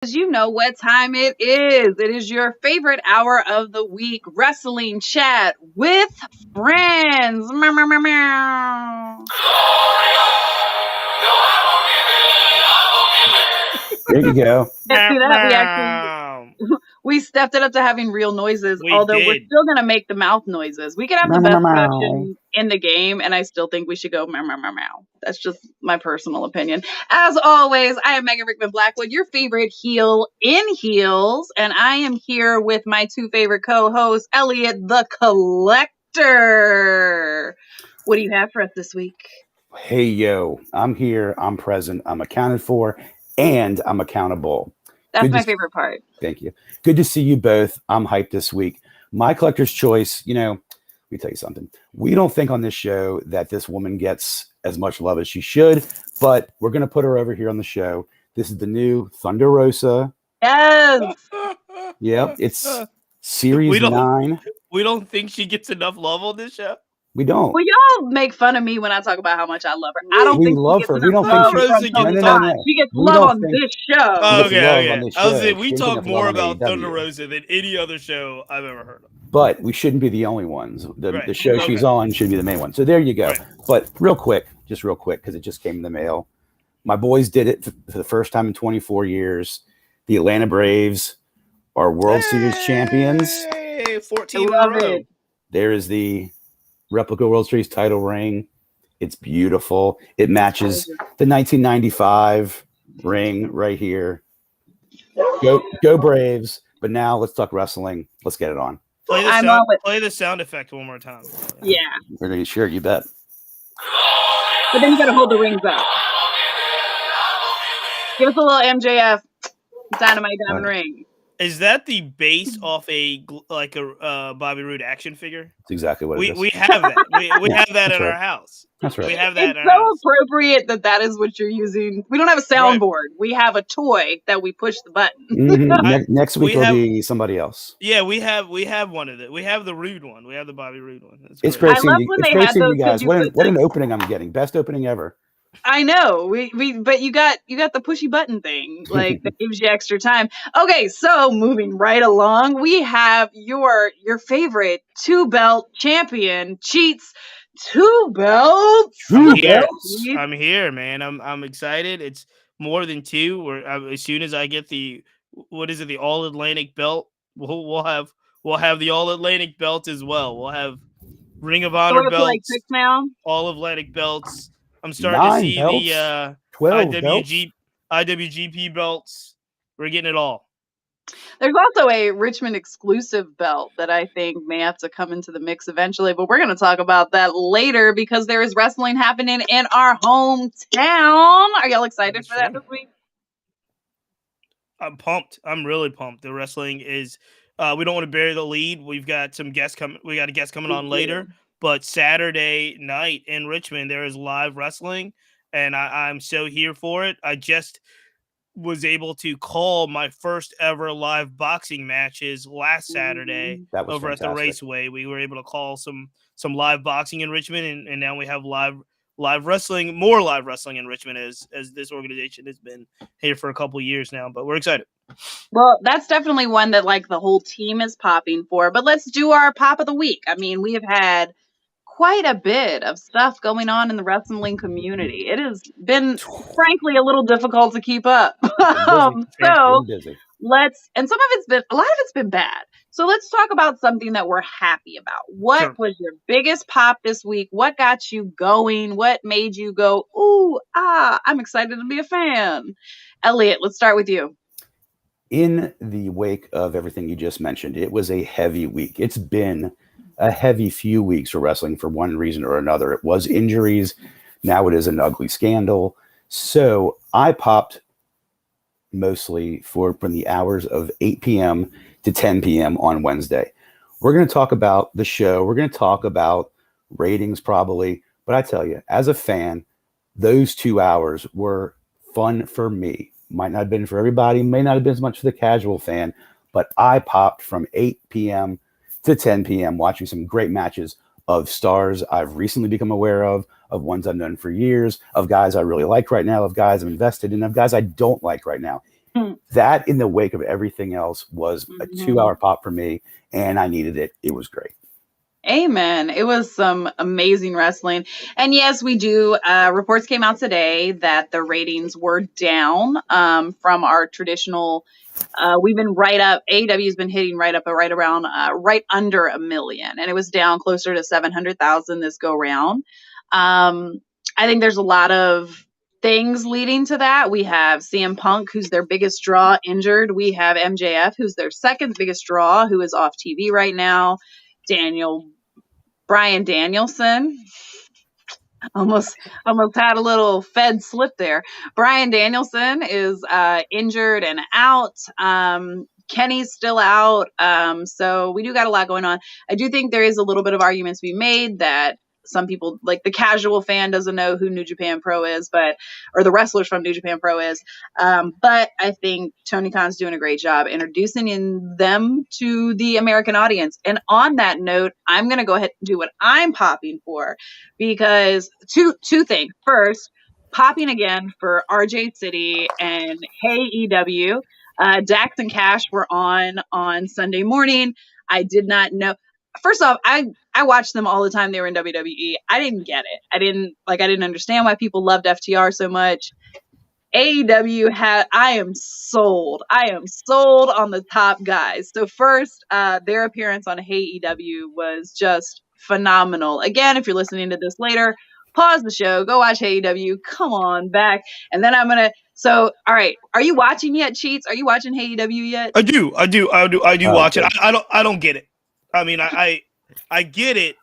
You know what time it is. It is your favorite hour of the week, wrestling chat with friends. Meow, meow, meow, meow. There you go. Let's do that. We stepped it up to having real noises, although we're still going to make the mouth noises. We could have the best production in the game, and I still think we should go meow, meow, meow, meow. That's just my personal opinion. As always, I am Megan Rickman Blackwood, your favorite heel in heels, and I am here with my two favorite co-hosts, Elliot the Collector. What do you have for us this week? Hey, yo, I'm here. I'm present. I'm accounted for, and I'm accountable. That's my favorite part. Thank you. Good to see you both. I'm hyped this week. My collector's choice, let me tell you something. We don't think on this show that this woman gets as much love as she should, but we're going to put her over here on the show. This is the new Thunder Rosa. Yes. Yep. It's Series 9. We don't think she gets enough love on this show? We don't. Well, y'all make fun of me when I talk about how much I love her. I don't think we love her. We don't think she gets love on this show. Okay. We talk more about Thunder Rosa than any other show I've ever heard of. But we shouldn't be the only ones. The show she's on should be the main one. So there you go. Right. But real quick, because it just came in the mail. My boys did it for the first time in 24 years. The Atlanta Braves are World Series champions. 14 in a row. There is the replica World Series title ring. It's beautiful. It matches the 1995 ring right here. Go Braves. But now let's talk wrestling. Let's get it on. Play the sound effect one more time. Yeah. Sure, you bet. But then you got to hold the rings up. Give us a little MJF Dynamite Diamond ring. Is that the base off a Bobby Roode action figure? That's exactly what it is. We have that. We have that in our house. That's right. We have that. It's so appropriate that is what you're using. We don't have a soundboard. Right. We have a toy that we push the button. Mm-hmm. Next week will be somebody else. Yeah, we have one of it. We have the Roode one. We have the Bobby Roode one. It's great seeing you guys. What an opening I'm getting. Best opening ever. I know but you got the pushy button thing that gives you extra time. Okay, so moving right along, we have your favorite 2-belt champion, Cheats 2 belts. I'm here, man. I'm excited. It's more than 2. As soon as I get the All Atlantic belt, we'll have the All Atlantic belt as well. We'll have Ring of Honor belts, like 6 now. All Atlantic belts. I'm starting to see the IWGP belts. We're getting it all. There's also a Richmond exclusive belt that I think may have to come into the mix eventually, but we're going to talk about that later because there is wrestling happening in our hometown. Are y'all excited for that this week? I'm pumped. I'm really pumped. The wrestling is. We don't want to bury the lead. We've got some guests coming. We got a guest coming on later. But Saturday night in Richmond, there is live wrestling, and I'm so here for it. I just was able to call my first ever live boxing matches last Saturday over fantastic. At the Raceway. We were able to call some live boxing in Richmond, and now we have live wrestling, more live wrestling in Richmond as this organization has been here for a couple of years now. But we're excited. Well, that's definitely one that the whole team is popping for. But let's do our pop of the week. I mean, we have had quite a bit of stuff going on in the wrestling community. It has been, frankly, a little difficult to keep up. And a lot of it's been bad. So let's talk about something that we're happy about. What was your biggest pop this week? What got you going? What made you go, ooh, I'm excited to be a fan? Elliot, let's start with you. In the wake of everything you just mentioned, it was a heavy week. It's been a heavy few weeks for wrestling for one reason or another. It was injuries. Now it is an ugly scandal. So I popped mostly from the hours of 8 p.m. to 10 p.m. on Wednesday. We're going to talk about the show. We're going to talk about ratings probably. But I tell you, as a fan, those 2 hours were fun for me. Might not have been for everybody, may not have been as much for the casual fan, but I popped from 8 p.m. to 10 p.m. watching some great matches of stars I've recently become aware of ones I've known for years, of guys I really like right now, of guys I'm invested in, of guys I don't like right now. That, in the wake of everything else, was a 2-hour pop for me, and I needed it. It was great. Amen. It was some amazing wrestling. And yes, we do. Reports came out today that the ratings were down from our traditional. We've been right up. AEW has been hitting right up, right around, right under 1 million, and it was down closer to 700,000 this go round. I think there's a lot of things leading to that. We have CM Punk, who's their biggest draw, injured. We have MJF, who's their second biggest draw, who is off TV right now. Bryan Danielson. Almost had a little Fed slip there. Bryan Danielson is injured and out. Kenny's still out. So we do got a lot going on. I do think there is a little bit of arguments to be made that some people, like the casual fan, doesn't know who New Japan Pro is, or the wrestlers from New Japan Pro is. But I think Tony Khan's doing a great job introducing them to the American audience. And on that note, I'm going to go ahead and do what I'm popping for, because two things. First, popping again for RJ City and Hey EW. Dax and Cash were on Sunday morning. I did not know. First off, I watched them all the time. They were in WWE. I didn't get it. I didn't understand why people loved FTR so much. AEW I am sold. I am sold on the top guys. So first, their appearance on Hey EW was just phenomenal. Again, if you're listening to this later, pause the show, go watch Hey EW, come on back. And then all right. Are you watching yet, Cheats? Are you watching Hey EW yet? I do watch it. I don't get it. I mean, I get it.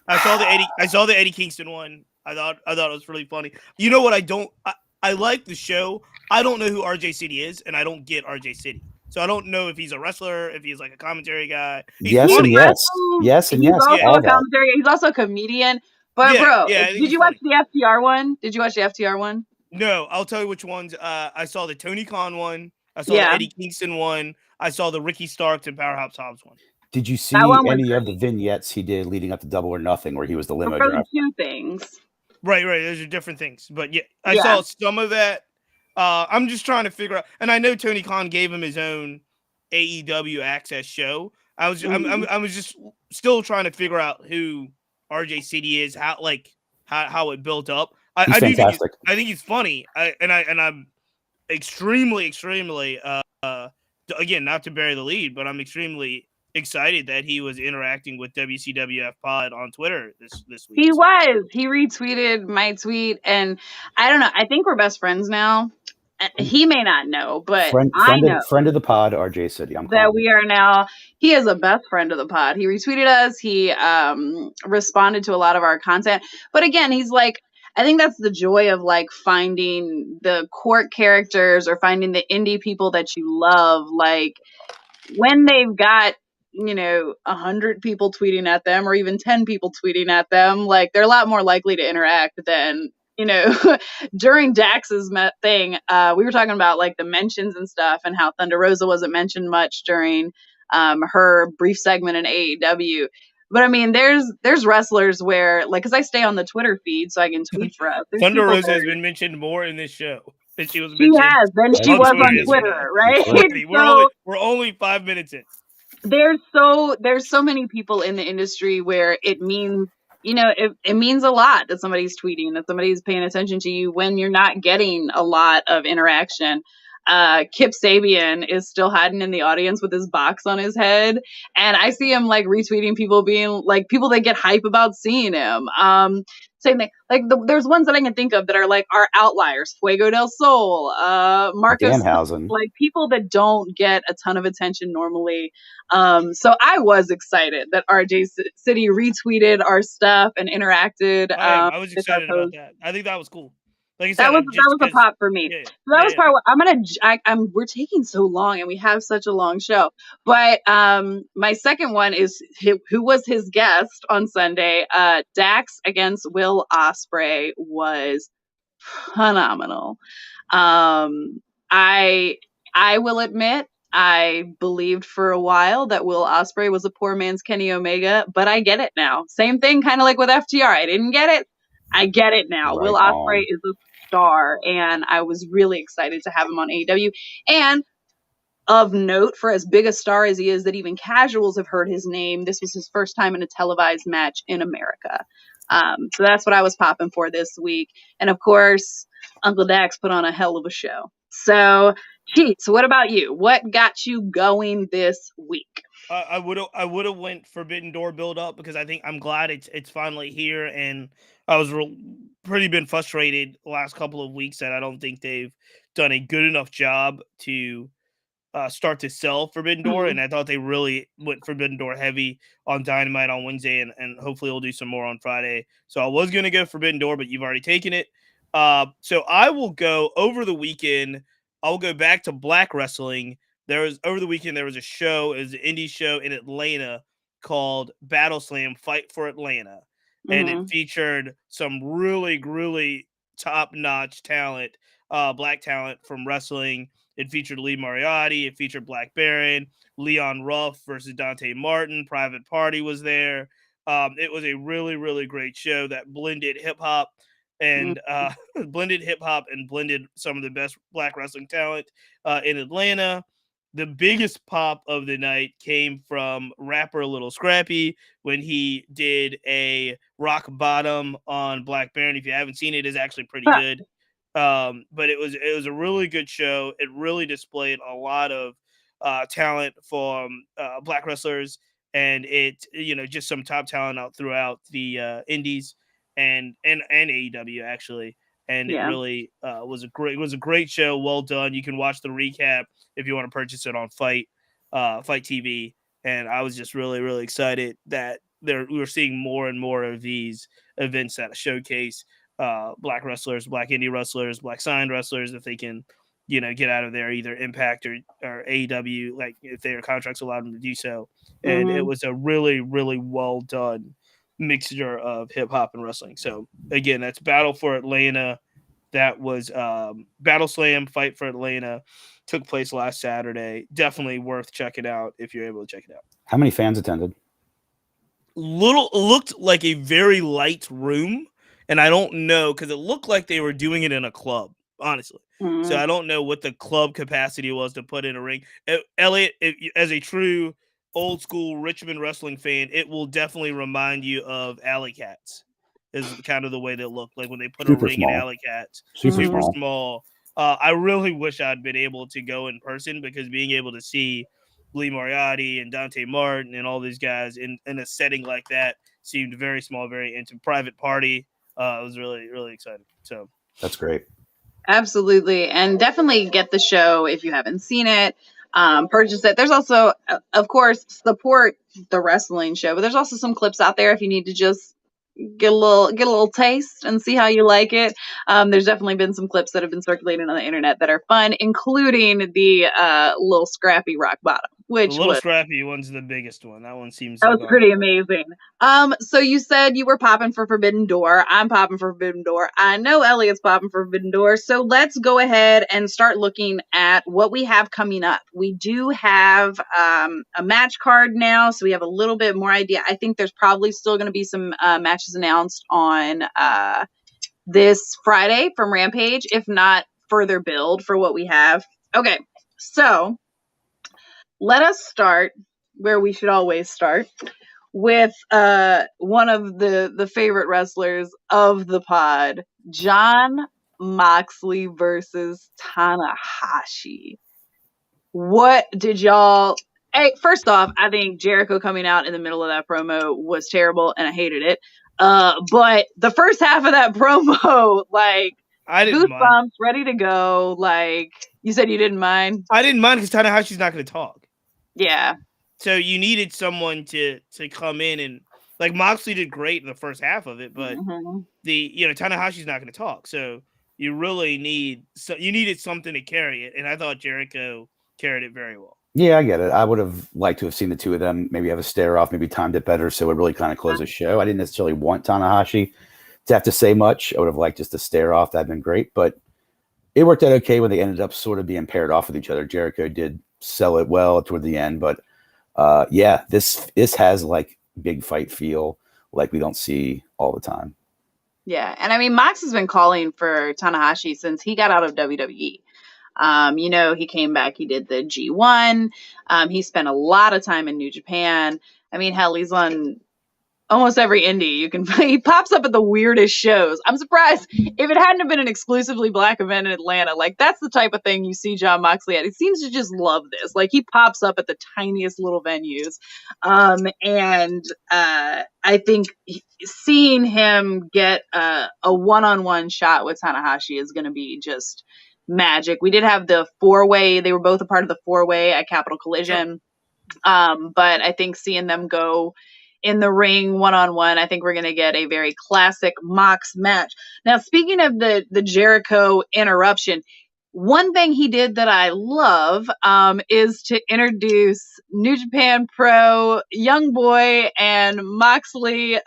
I saw the Eddie Kingston one. I thought it was really funny. You know what? I like the show. I don't know who RJ City is, and I don't get RJ City. So I don't know if he's a wrestler, if he's like a commentary guy. Yes and yes. Yes and yes. He's also a commentary. He's also a comedian. But bro, did you watch the FTR one? Did you watch the FTR one? No, I'll tell you which ones. I saw the Tony Khan one. I saw the Eddie Kingston one. I saw the Ricky Starks and Powerhouse Hobbs one. Did you see any of the vignettes he did leading up to Double or Nothing, where he was the limo driver? Two things. Right. Those are different things. But I saw some of that. I'm just trying to figure out, and I know Tony Khan gave him his own AEW Access show. I was just still trying to figure out who RJ City is, how it built up. I think he's funny. I'm extremely again, not to bury the lead, but I'm extremely excited that he was interacting with WCWF Pod on Twitter this week. He retweeted my tweet, and I don't know. I think we're best friends now. He may not know, but I know. Friend of the pod, RJ City. We are now. He is a best friend of the pod. He retweeted us. He responded to a lot of our content. But again, he's like, I think that's the joy of like finding the court characters or finding the indie people that you love. Like when they've got 100 people tweeting at them, or even 10 people tweeting at them, like they're a lot more likely to interact than during Dax's thing. We were talking about like the mentions and stuff, and how Thunder Rosa wasn't mentioned much during her brief segment in AEW. But I mean, there's wrestlers where, like, because I stay on the Twitter feed so I can tweet for us. Thunder Rosa has been mentioned more in this show than she was mentioned. She has, than she was on Twitter, right? We're only 5 minutes in. There's so many people in the industry where it means, it means a lot that somebody's tweeting, that somebody's paying attention to you when you're not getting a lot of interaction. Kip Sabian is still hiding in the audience with his box on his head, and I see him like retweeting people, being like people that get hype about seeing him. Same thing. Like there's ones that I can think of that are like our outliers: Fuego del Sol, Marcus, Danhausen. like people that don't get a ton of attention normally. So I was excited that RJ City retweeted our stuff and interacted. I was excited about that. I think that was cool. Like you said, that was a pop for me. Yeah, so that was part. We're taking so long, and we have such a long show. But my second one is who was his guest on Sunday. Dax against Will Ospreay was phenomenal. I will admit, I believed for a while that Will Ospreay was a poor man's Kenny Omega, but I get it now. Same thing, kind of like with FTR. I didn't get it. I get it now. Right. Will Ospreay is a star, and I was really excited to have him on AEW. And of note, for as big a star as he is, that even casuals have heard his name. This was his first time in a televised match in America. So that's what I was popping for this week. And of course, Uncle Dax put on a hell of a show. So, Cheats, what about you? What got you going this week? I would have went Forbidden Door build up because I'm glad it's finally here, and I was pretty been frustrated the last couple of weeks that I don't think they've done a good enough job to start to sell Forbidden Door, and I thought they really went Forbidden Door heavy on Dynamite on Wednesday, and hopefully we'll do some more on Friday. So I was going to go Forbidden Door, but you've already taken it. So I will go over the weekend. I'll go back to Black Wrestling. Over the weekend, there was a show, it was an indie show in Atlanta called Battle Slam Fight for Atlanta. And it featured some really, really top-notch talent, black talent from wrestling. It featured Lee Moriarty. It featured Black Baron, Leon Ruff versus Dante Martin. Private Party was there. It was a really, really great show that blended hip hop and blended some of the best black wrestling talent in Atlanta. The biggest pop of the night came from rapper Little Scrappy when he did a rock bottom on Black Baron. If you haven't seen it, it's actually pretty good. But it was a really good show. It really displayed a lot of talent from black wrestlers, and it just some top talent out throughout the indies and AEW actually. And it really was a great show. Well done. You can watch the recap if you want to purchase it on Fight TV. And I was just really, really excited that we were seeing more and more of these events that showcase black wrestlers, black indie wrestlers, black signed wrestlers, if they can, get out of there, either Impact or AEW, like if their contracts allow them to do so. And it was a really, really well done mixture of hip hop and wrestling. So again, that's Battle for Atlanta. That was Battle Slam Fight for Atlanta. Took place last Saturday. Definitely worth checking out if you're able to check it out. How many fans attended? Looked like a very light room. And I don't know, because it looked like they were doing it in a club, honestly. So I don't know what the club capacity was to put in a ring. Elliot, as a true old school Richmond wrestling fan, it will definitely remind you of Alley Cats. Is kind of the way they look like when they put a ring in Alley Cats. Super small. I really wish I'd been able to go in person, because being able to see Lee Moriarty and Dante Martin and all these guys in a setting like that seemed very small, very intimate. Private Party. It was really, really exciting. So that's great. Absolutely. And definitely get the show if you haven't seen it. Purchase it. There's also, of course, support the wrestling show, but there's also some clips out there if you need to just get a little taste and see how you like it. There's definitely been some clips that have been circulating on the internet that are fun, including the Little Scrappy rock bottom, which the Little Scrappy one's the biggest one. That one seems that was pretty amazing. So you said you were popping for Forbidden Door. I'm popping for Forbidden Door. I know Elliot's popping for Forbidden Door. So let's go ahead and start looking at what we have coming up. We do have a match card now, so we have a little bit more idea. I think there's probably still going to be some matches announced on this Friday from Rampage, if not further build for what we have. Okay, so let us start where we should always start, with one of the favorite wrestlers of the pod, Jon Moxley versus Tanahashi. What did y'all... Hey, first off, I think Jericho coming out in the middle of that promo was terrible, and I hated it. But the first half of that promo, like, I didn't goosebumps, mind. ready to go. Like, you said you didn't mind? I didn't mind because Tanahashi's not going to talk. Yeah. So you needed someone to come in, and like Moxley did great in the first half of it, but Tanahashi's not going to talk. So you really needed something to carry it, and I thought Jericho carried it very well. Yeah, I get it. I would have liked to have seen the two of them maybe have a stare off, maybe timed it better, so it would really kind of close the show. I didn't necessarily want Tanahashi to have to say much. I would have liked just to stare off. That'd been great, but it worked out okay when they ended up sort of being paired off with each other. Jericho did sell it well toward the end, but this has like big fight feel like we don't see all the time. Yeah, and I mean, Mox has been calling for Tanahashi since he got out of WWE. He came back, he did the G1. He spent a lot of time in New Japan. I mean, hell, he's on almost every indie you can. He pops up at the weirdest shows. I'm surprised if it hadn't have been an exclusively black event in Atlanta. Like, that's the type of thing you see John Moxley at. He seems to just love this. Like, he pops up at the tiniest little venues. I think seeing him get a one-on-one shot with Tanahashi is going to be just magic. We did have the four-way. They were both a part of the four-way at Capital Collision. But I think seeing them go in the ring one-on-one, I think we're going to get a very classic Mox match. Now, speaking of the Jericho interruption, one thing he did that I love is to introduce New Japan Pro Young Boy and Moxley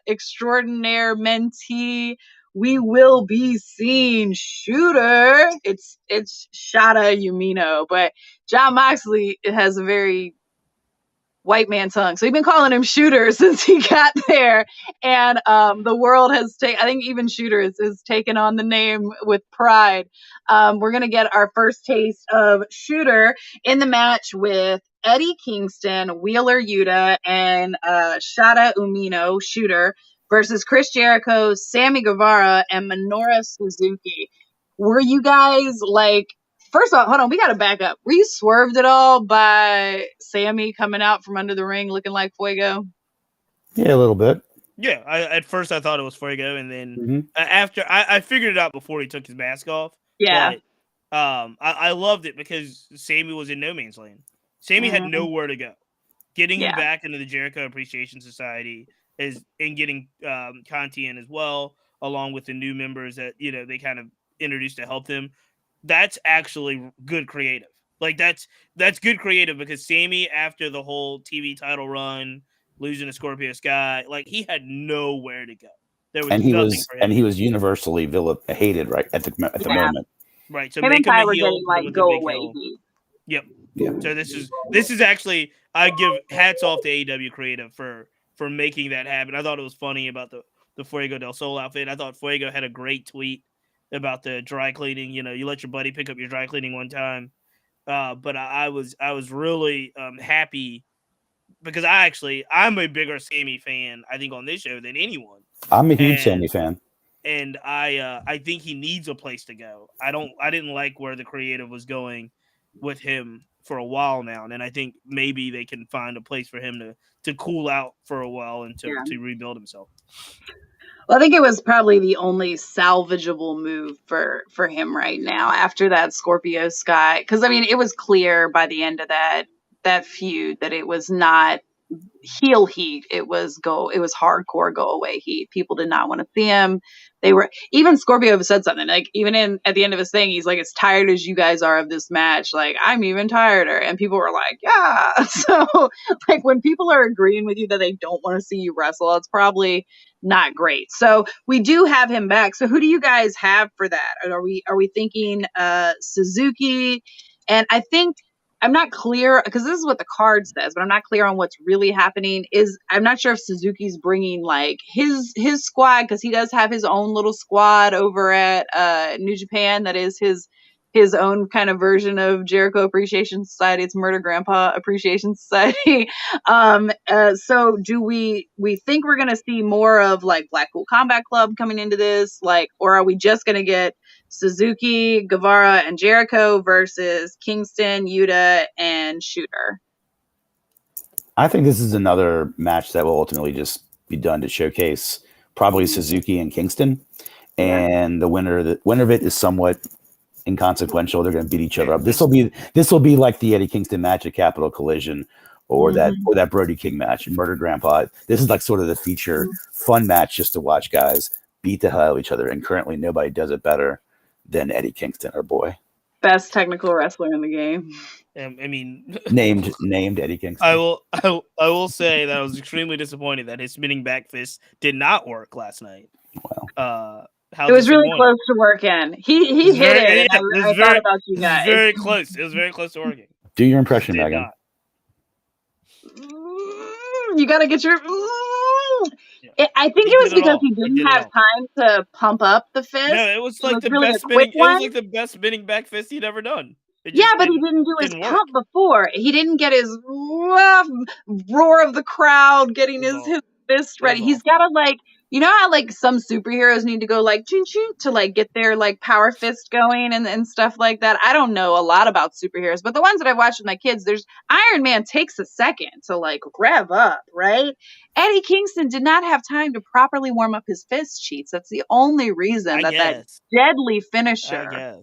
extraordinaire mentee. We will be seeing Shooter. It's Shada Umino, but John Moxley has a very white man tongue. So he's been calling him Shooter since he got there. And the world has taken, I think even Shooter has taken on the name with pride. We're going to get our first taste of Shooter in the match with Eddie Kingston, Wheeler Yuta, and Shada Umino, Shooter, versus Chris Jericho, Sammy Guevara, and Minoru Suzuki. Were you guys like, first off, hold on, we got to back up. Were you swerved at all by Sammy coming out from under the ring looking like Fuego? Yeah, a little bit. Yeah, at first I thought it was Fuego, and then after I figured it out before he took his mask off. Yeah. But I loved it because Sammy was in no man's land. Sammy had nowhere to go. Getting him back into the Jericho Appreciation Society and getting Conti in as well, along with the new members that they kind of introduced to help them. That's actually good creative. Like that's good creative because Sammy, after the whole TV title run, losing to Scorpio Sky, like he had nowhere to go. There was nothing for him. And he was universally hated right at the moment. Right. So him make and him Ty a were heel. getting like go away. Yep. Yeah. So this is actually, I give hats off to AEW creative for making that happen. I thought it was funny about the Fuego del Sol outfit. I thought Fuego had a great tweet about the dry cleaning. You let your buddy pick up your dry cleaning one time. But I was really happy because I'm a bigger Sammy fan, I think, on this show than anyone. I'm a huge Sammy fan. And I think he needs a place to go. I didn't like where the creative was going with him for a while now. And I think maybe they can find a place for him to cool out for a while and to rebuild himself. Well, I think it was probably the only salvageable move for him right now after that Scorpio Sky. Because, I mean, it was clear by the end of that feud that it was not heel heat. It was hardcore go away heat. People did not want to see him. Even Scorpio said something like, even at the end of his thing, he's like, as tired as you guys are of this match, like I'm even tireder. And people were like, yeah. So like when people are agreeing with you that they don't want to see you wrestle, it's probably not great. So we do have him back. So who do you guys have for that? Are we thinking Suzuki? And I think I'm not clear because this is what the card says, but I'm not clear on what's really happening. I'm not sure if Suzuki's bringing like his squad, because he does have his own little squad over at New Japan that is his own kind of version of Jericho Appreciation Society. It's Murder Grandpa Appreciation Society. So do we think we're gonna see more of like Blackpool Combat Club coming into this, like, or are we just gonna get Suzuki, Guevara, and Jericho versus Kingston, Yuta, and Shooter? I think this is another match that will ultimately just be done to showcase probably Suzuki and Kingston, and the winner of it is somewhat inconsequential. They're going to beat each other up. This will be like the Eddie Kingston match at Capital Collision, or that Brody King match and Murder Grandpa. This is like sort of the feature fun match just to watch guys beat the hell out of each other. And currently nobody does it better than Eddie Kingston, our boy. Best technical wrestler in the game. I mean, named Eddie Kingston. I will say that I was extremely disappointed that his spinning back fist did not work last night. Wow. It was really close to working. He hit it. I thought about you guys. Very close. It was very close to working. Do your impression, Megan. You got to get your. I think He it was did it because all. he He didn't did it have all. time to pump up the fist. No, it was It like was the really best a quick spinning. It was one. like the best spinning back fist he'd ever done. It Yeah, just but he didn't do his didn't work. pump before. He didn't get his roar of the crowd, getting his fist ready. He's got to like, you know how like some superheroes need to go like ching ching to like get their like power fist going and stuff like that. I don't know a lot about superheroes, but the ones that I've watched with my kids, there's Iron Man takes a second to like rev up, right? Eddie Kingston did not have time to properly warm up his fist cheeks. That's the only reason that deadly finisher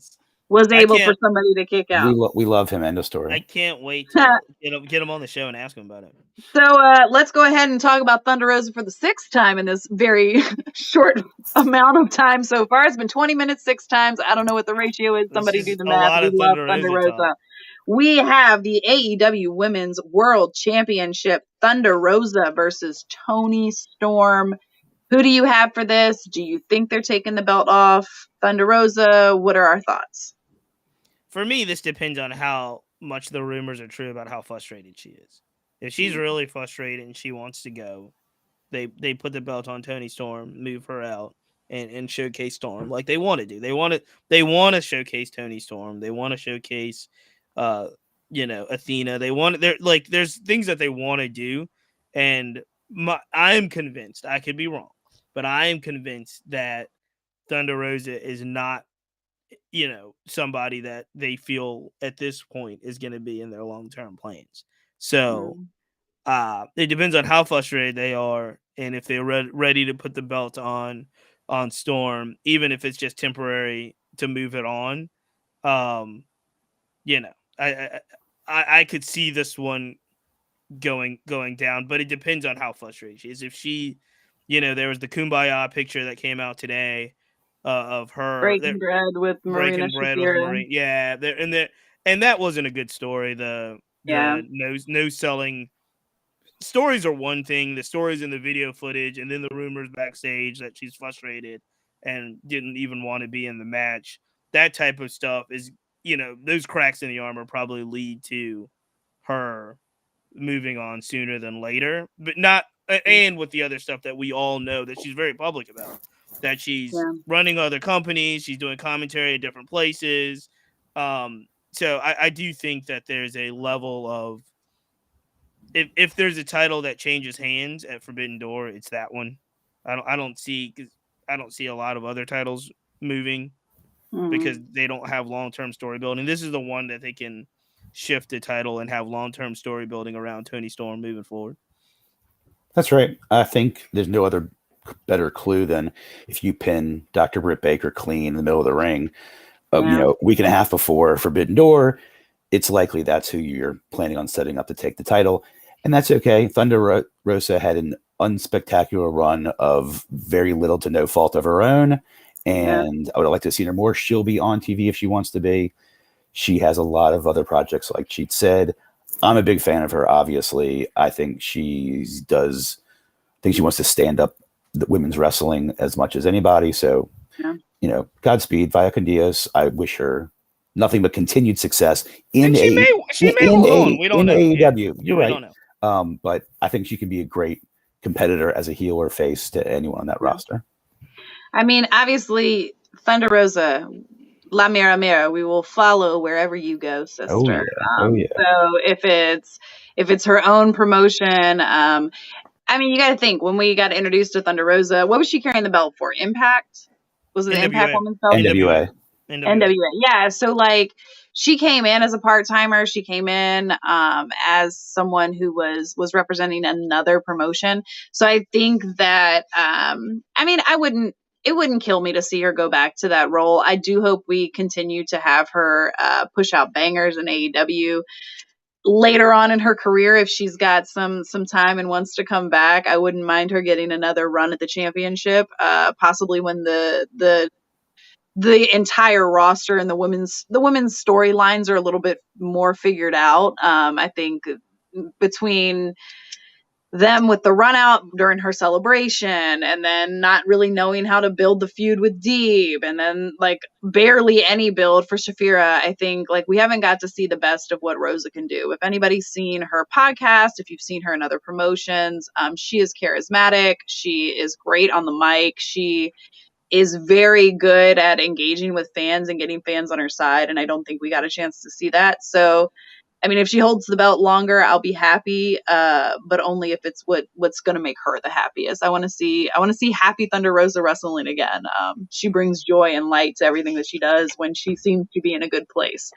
was able for somebody to kick out. We love him. End of story. I can't wait to get him on the show and ask him about it. So let's go ahead and talk about Thunder Rosa for the 6th time in this very short amount of time so far. It's been 20 minutes 6 times. I don't know what the ratio is. Somebody do the math. We love Thunder Rosa. We have the AEW Women's World Championship, Thunder Rosa versus Toni Storm. Who do you have for this? Do you think they're taking the belt off Thunder Rosa? What are our thoughts? For me, this depends on how much the rumors are true about how frustrated she is. If she's really frustrated and she wants to go, they put the belt on Toni Storm, move her out, and showcase Storm like they want to do. They want to showcase Toni Storm. They want to showcase, Athena. There's things that they want to do, and I am convinced. I could be wrong, but I am convinced that Thunder Rosa is not, somebody that they feel at this point is going to be in their long-term plans. So it depends on how frustrated they are and if they're ready to put the belt on Storm, even if it's just temporary to move it on. I could see this one going down, but it depends on how frustrated she is. If she, there was the Kumbaya picture that came out today of her breaking bread with Marina Shafir. Yeah, and that wasn't a good story. The no selling stories are one thing. The stories in the video footage, and then the rumors backstage that she's frustrated and didn't even want to be in the match. That type of stuff is, those cracks in the armor probably lead to her moving on sooner than later, but not. And with the other stuff that we all know that she's very public about, that she's running other companies, she's doing commentary at different places. So I do think that there's a level of, if there's a title that changes hands at Forbidden Door, it's that one. I don't see a lot of other titles moving because they don't have long-term story building. This is the one that they can shift the title and have long-term story building around Toni Storm moving forward. That's right. I think there's no other better clue than if you pin Dr. Britt Baker clean in the middle of the ring, a week and a half before Forbidden Door, it's likely that's who you're planning on setting up to take the title. And that's okay. Thunder Rosa had an unspectacular run of very little to no fault of her own. And I would like to have seen her more. She'll be on TV if she wants to be. She has a lot of other projects, like she said. I'm a big fan of her, obviously. I think she wants to stand up the women's wrestling as much as anybody. So, Godspeed, Via con Dios. I wish her nothing but continued success in AEW. You're right. But I think she can be a great competitor as a heel or face to anyone on that roster. I mean, obviously, Thunder Rosa, La Mira Mira, we will follow wherever you go, sister. Oh yeah. So if it's her own promotion, I mean, you got to think, when we got introduced to Thunder Rosa, what was she carrying the belt for? Impact? Was it the Impact Women's belt? NWA. Yeah. So like, she came in as a part-timer. She came in as someone who was representing another promotion. So I think that, it wouldn't kill me to see her go back to that role. I do hope we continue to have her push out bangers in AEW later on in her career. If she's got some time and wants to come back, I wouldn't mind her getting another run at the championship, possibly when the entire roster and the women's storylines are a little bit more figured out. I think between them with the run out during her celebration, and then not really knowing how to build the feud with Deeb, and then like barely any build for Shafira. I think like we haven't got to see the best of what Rosa can do. If anybody's seen her podcast, if you've seen her in other promotions, she is charismatic. She is great on the mic. She is very good at engaging with fans and getting fans on her side. And I don't think we got a chance to see that. So I mean, if she holds the belt longer, I'll be happy, but only if it's what's going to make her the happiest. I want to see Happy Thunder Rosa wrestling again. She brings joy and light to everything that she does when she seems to be in a good place.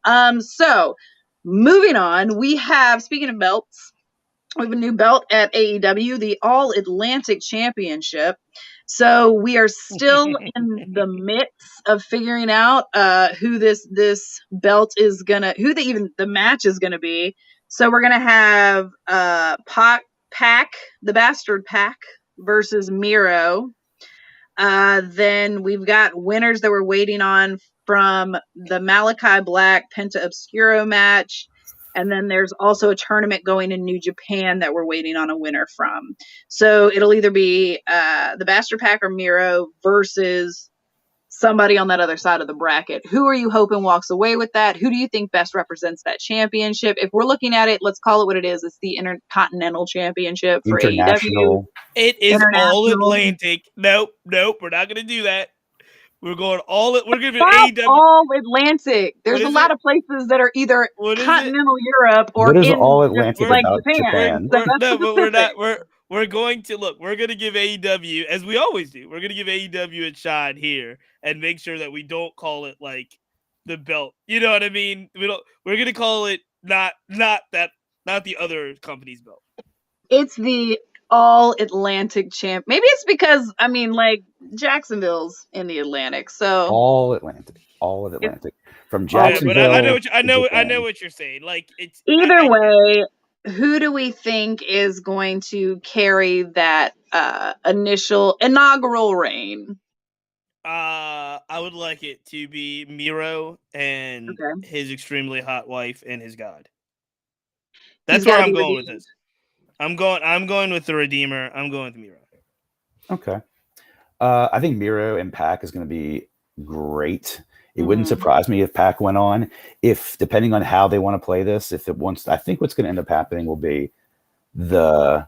So moving on, we have, speaking of belts, we have a new belt at AEW, the All Atlantic Championship. So we are still in the midst of figuring out who this belt is gonna, the match is gonna be. So we're gonna have Pac, the Bastard Pac versus Miro. Then we've got winners that we're waiting on from the Malachi Black Penta Obscuro match. And then there's also a tournament going in New Japan that we're waiting on a winner from. So it'll either be the Bastard Pack or Miro versus somebody on that other side of the bracket. Who are you hoping walks away with that? Who do you think best represents that championship? If we're looking at it, let's call it what it is. It's the Intercontinental Championship for AEW. It is All Atlantic. Nope, we're not going to do that. We're going we're going to be AEW. All Atlantic. There's a lot of places that are either continental Europe or in All Atlantic like about Japan. We're not. We're going to look. We're going to give AEW, as we always do. We're going to give AEW a shot here and make sure that we don't call it like the belt. You know what I mean? We're going to call it not the other company's belt. It's the All Atlantic champ. Maybe it's because like Jacksonville's in the Atlantic, so All Atlantic from Jacksonville. Yeah, but I know what you're saying. Like it's either way. Who do we think is going to carry that inaugural reign? I would like it to be Miro and his extremely hot wife and his god. That's where I'm going with this. I'm going with the Redeemer. I'm going with Miro. Okay. I think Miro and Pac is going to be great. It wouldn't surprise me if Pac went on. If, depending on how they want to play this, I think what's going to end up happening will be the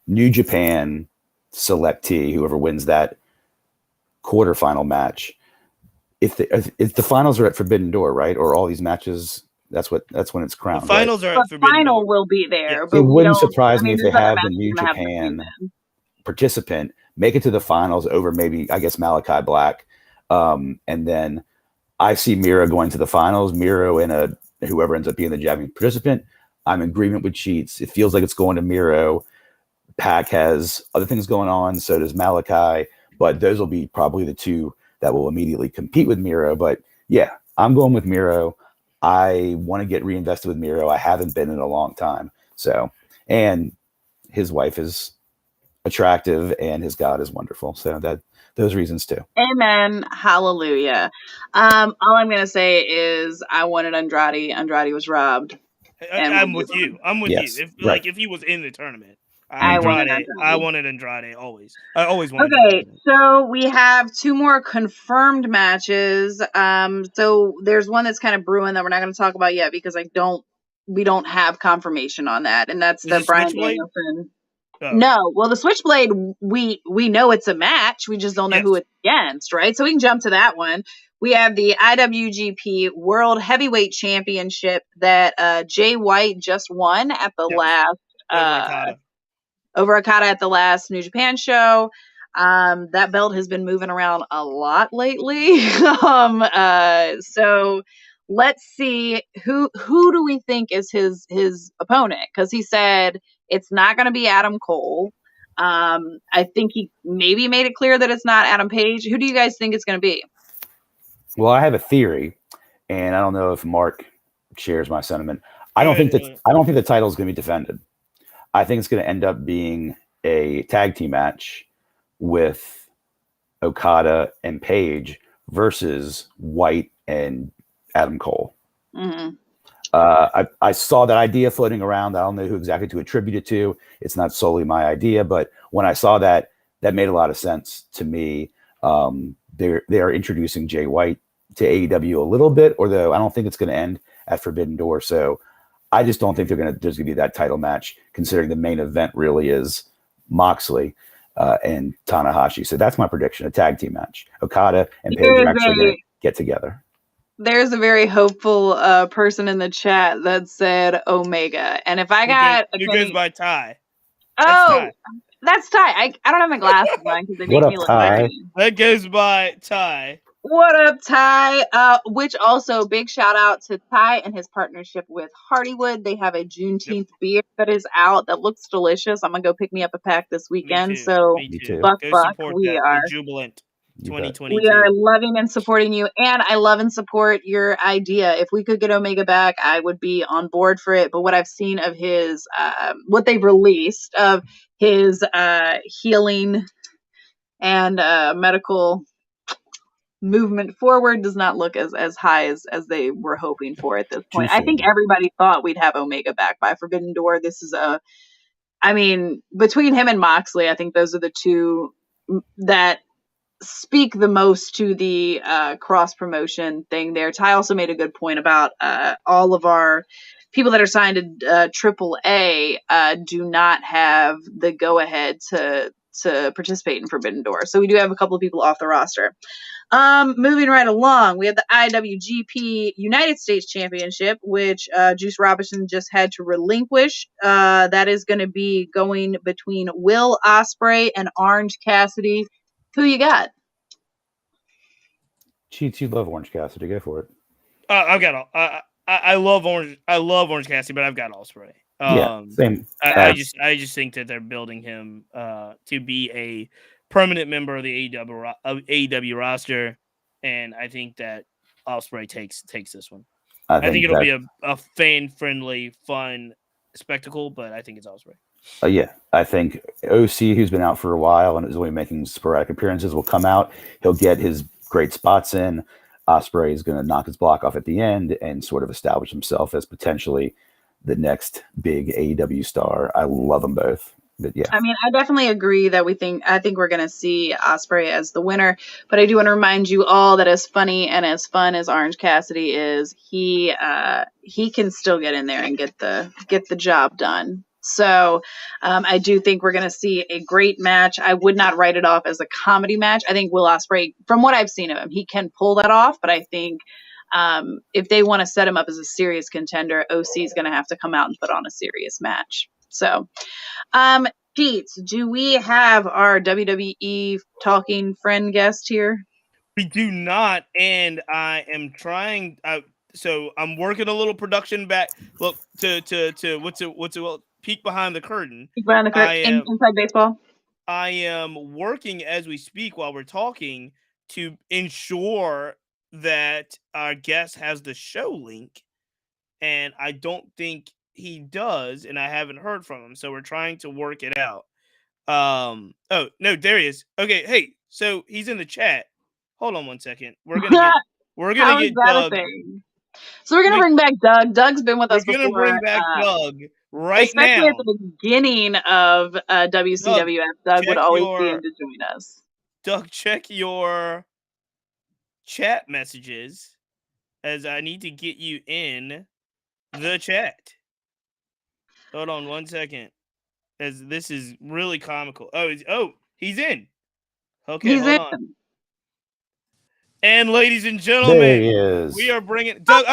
New Japan selectee, whoever wins that quarterfinal match. If the finals are at Forbidden Door, right? Or all these matches, that's when it's crowned. The finals are at Forbidden Door. The final will be there. Yeah. But it wouldn't surprise me if they have the New Japan participant make it to the finals over maybe, I guess, Malachi Black. And then I see Miro going to the finals. Miro and whoever ends up being the Japanese participant. I'm in agreement with Cheats. It feels like it's going to Miro. Pac has other things going on. So does Malachi. But those will be probably the two that will immediately compete with Miro. But yeah, I'm going with Miro. I want to get reinvested with Miro. I haven't been in a long time. So, and his wife is attractive and his God is wonderful. So those reasons too. Amen. Hallelujah. All I'm going to say is I wanted Andrade. Andrade was robbed. I'm with you. If he was in the tournament, I wanted Andrade always. I always wanted. Okay, so we have two more confirmed matches. So there's one that's kind of brewing that we're not going to talk about yet because we don't have confirmation on that, and that's the Bryan Danielson. Oh. No, well, the Switchblade, we know it's a match. We just don't know who it's against, right? So we can jump to that one. We have the IWGP World Heavyweight Championship that Jay White just won at the last over Okada at the last New Japan show. That belt has been moving around a lot lately. So let's see who do we think is his opponent? Because he said it's not going to be Adam Cole. I think he maybe made it clear that it's not Adam Page. Who do you guys think it's going to be? Well, I have a theory, and I don't know if Mark shares my sentiment. I don't think the title is going to be defended. I think it's going to end up being a tag team match with Okada and Page versus White and Adam Cole. Mm-hmm. I saw that idea floating around. I don't know who exactly to attribute it to. It's not solely my idea, but when I saw that, that made a lot of sense to me. They are introducing Jay White to AEW a little bit, although I don't think it's going to end at Forbidden Door. So I just don't think there's going to be that title match, considering the main event really is Moxley and Tanahashi. So that's my prediction: a tag team match. Okada and Page are actually going to get together. There's a very hopeful person in the chat that said Omega, and if I got who goes by Ty. That's Ty. I don't have my glasses on because they make me look Ty? That goes by Ty. What up, Ty? Which also big shout out to Ty and his partnership with Hardywood. They have a Juneteenth beer that is out that looks delicious. I'm gonna go pick me up a pack this weekend. Me too. So Me too. Buck, we are Jubilant 2022. We are loving and supporting you, and I love and support your idea. If we could get Omega back, I would be on board for it. But what I've seen of his, what they've released of his healing and medical movement forward does not look as high as they were hoping for at this point. I think everybody thought we'd have Omega back by Forbidden Door. This is between him and Moxley, I think those are the two that speak the most to the cross promotion thing there. Ty also made a good point about all of our people that are signed to AAA do not have the go ahead to participate in Forbidden Door. So we do have a couple of people off the roster. Moving right along, we have the IWGP United States Championship, which Juice Robinson just had to relinquish. That is going to be going between Will Ospreay and Orange Cassidy. Who you got? Cheats, you love Orange Cassidy. Go for it. I've got I love Orange. I love Orange Cassidy, but I've got Ospreay. Same. I just think that they're building him to be a permanent member of the AEW roster, and I think that Ospreay takes this one. I think it'll be a fan friendly, fun spectacle, but I think it's Ospreay. Yeah, I think OC, who's been out for a while and is only making sporadic appearances, will come out. He'll get his great spots in. Ospreay is going to knock his block off at the end and sort of establish himself as potentially the next big AEW star. I love them both. But yeah. I mean, I definitely agree that I think we're going to see Ospreay as the winner, but I do want to remind you all that as funny and as fun as Orange Cassidy is, he can still get in there and get the job done. So I do think we're going to see a great match. I would not write it off as a comedy match. I think Will Ospreay, from what I've seen of him, he can pull that off, but I think if they want to set him up as a serious contender, OC is going to have to come out and put on a serious match. So, Pete, do we have our WWE talking friend guest here? We do not, and I am trying. So I'm working a little production back. Look to what's it? Peek behind the curtain. Peek behind the curtain. Inside baseball. I am working as we speak while we're talking to ensure that our guest has the show link, and I don't think he does, and I haven't heard from him, so we're trying to work it out. Oh no, there he is. Okay, hey, so he's in the chat. Hold on one second. We're gonna get Doug. So we're gonna bring back Doug. Doug's been with us before. We're gonna bring back Doug right now. Especially at the beginning of WCWF, Doug would always be in to join us. Doug, check your chat messages, as I need to get you in the chat. Hold on one second, as this is really comical. He's in. Okay, hold on. And ladies and gentlemen, we are bringing Doug.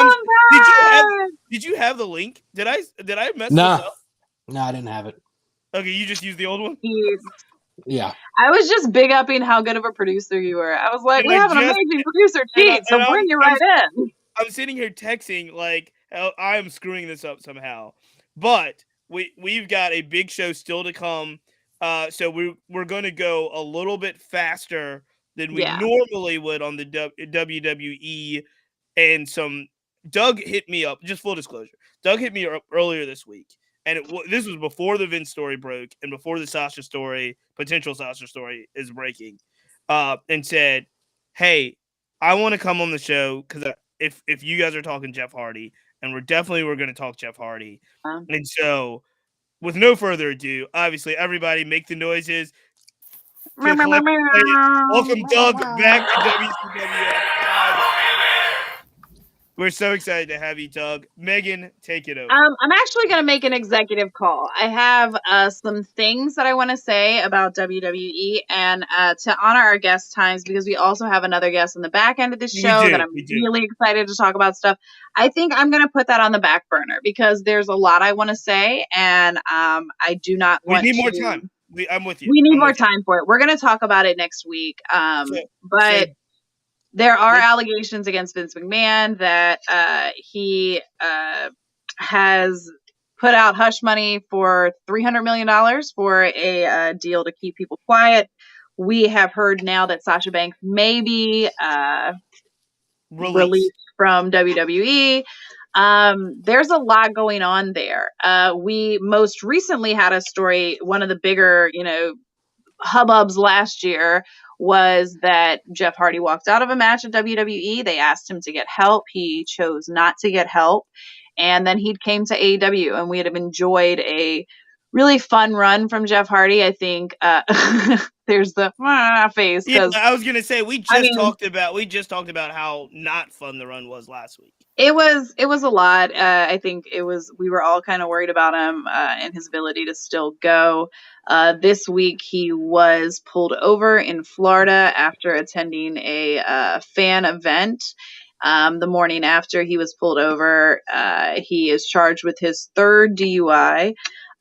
Did you have the link? Did I mess this up? No, I didn't have it. Okay, you just used the old one? Yeah. I was just big upping how good of a producer you were. I was like, we have an amazing producer, Pete, so bring you right in. I'm sitting here texting like I'm screwing this up somehow. But we've got a big show still to come. So we're going to go a little bit faster than we normally would on the WWE. And Doug hit me up, just full disclosure. Doug hit me up earlier this week. And this was before the Vince story broke and before the potential Sasha story is breaking. And said, hey, I want to come on the show because if you guys are talking Jeff Hardy, and we're going to talk Jeff Hardy. Um, And so, with no further ado, obviously, everybody make the noises to collect. Welcome Doug back to WCWF. We're so excited to have you, Doug. Megan, take it over. I'm actually going to make an executive call. I have some things that I want to say about WWE and to honor our guest times, because we also have another guest on the back end of this show that I'm really excited to talk about stuff. I think I'm going to put that on the back burner because there's a lot I want to say, and I do not want We need more time. I'm with you. We need more time for it. We're going to talk about it next week. But there are allegations against Vince McMahon that he has put out hush money for $300 million for a deal to keep people quiet. We have heard now that Sasha Banks may be released from WWE. There's a lot going on there. We most recently had a story, one of the bigger, hubbubs last year was that Jeff Hardy walked out of a match at WWE. They asked him to get help. He chose not to get help. And then he came to AEW, and we have enjoyed a really fun run from Jeff Hardy. I think there's the face. Yeah, I was gonna say we just talked about how not fun the run was last week. It was a lot. I think we were all kind of worried about him and his ability to still go. This week he was pulled over in Florida after attending a fan event. The morning after he was pulled over, he is charged with his third DUI.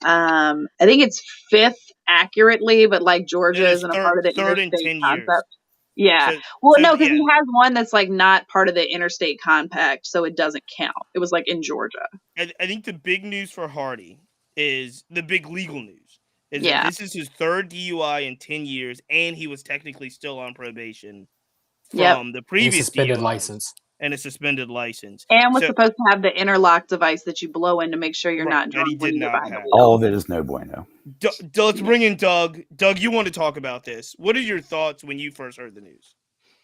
I think it's fifth accurately, but like Georgia isn't a part of the interstate concept. Yeah. Because he has one that's like not part of the interstate compact, so it doesn't count. It was like in Georgia. I think the big news for Hardy is the big legal news. That this is his third DUI in 10 years, and he was technically still on probation from the previous suspended DUI. license. And a suspended license. And was supposed to have the interlock device that you blow in to make sure you're not drunk. He did not have. All of it is no bueno. Let's bring in Doug. Doug, you want to talk about this. What are your thoughts when you first heard the news?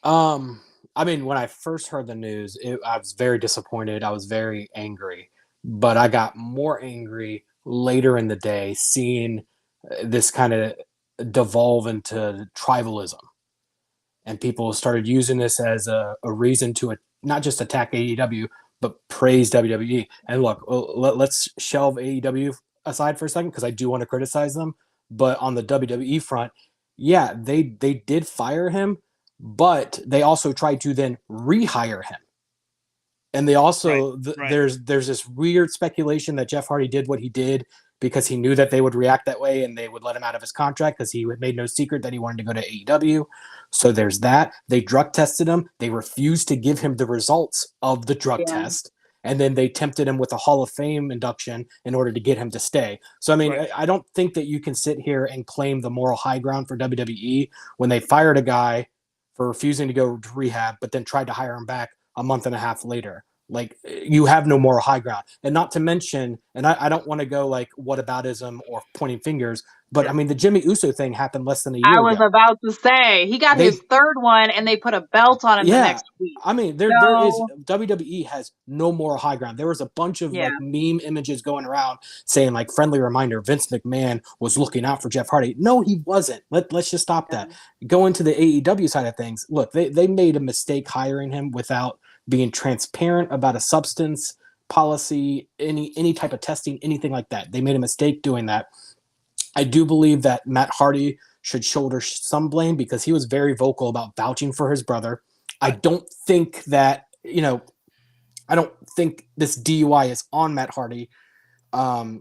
When I first heard the news, I was very disappointed. I was very angry. But I got more angry later in the day seeing this kind of devolve into tribalism. And people started using this as a reason to not just attack AEW, but praise WWE. And look, let's shelve AEW aside for a second because I do want to criticize them. But on the WWE front, yeah, they did fire him, but they also tried to then rehire him. And they also there's this weird speculation that Jeff Hardy did what he did because he knew that they would react that way and they would let him out of his contract because he made no secret that he wanted to go to AEW. So there's that. They drug tested him. They refused to give him the results of the drug test. And then they tempted him with a Hall of Fame induction in order to get him to stay. So, I don't think that you can sit here and claim the moral high ground for WWE when they fired a guy for refusing to go to rehab, but then tried to hire him back a month and a half later. Like, you have no moral high ground. And not to mention, and I don't want to go like whataboutism or pointing fingers, but the Jimmy Uso thing happened less than a year ago. I was about to say, he got his third one and they put a belt on him the next week. There is, WWE has no moral high ground. There was a bunch of like meme images going around saying like, friendly reminder, Vince McMahon was looking out for Jeff Hardy. No, he wasn't. Let's just stop that. Go into the AEW side of things. Look, they made a mistake hiring him without being transparent about a substance policy, any type of testing, anything like that. They made a mistake doing that. I do believe that Matt Hardy should shoulder some blame because he was very vocal about vouching for his brother. I don't think that, I don't think this DUI is on Matt Hardy. I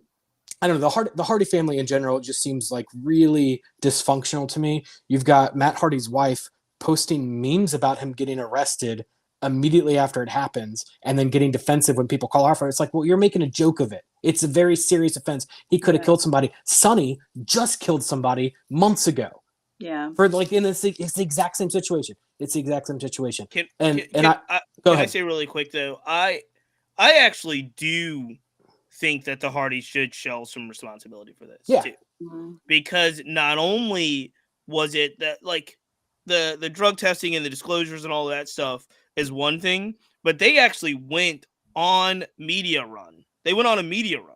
don't know, the Hardy family in general just seems like really dysfunctional to me. You've got Matt Hardy's wife posting memes about him getting arrested immediately after it happens and then getting defensive when people call out for it. It's like, well, you're making a joke of it. It's a very serious offense. He could have killed somebody. Sonny just killed somebody months ago. Yeah. For like, it's the exact same situation. It's the exact same situation. Can go ahead. I say really quick though? I actually do think that the Hardys should show some responsibility for this too. Mm-hmm. Because not only was it that like the drug testing and the disclosures and all that stuff is one thing, but they actually went on media run. They went on a media run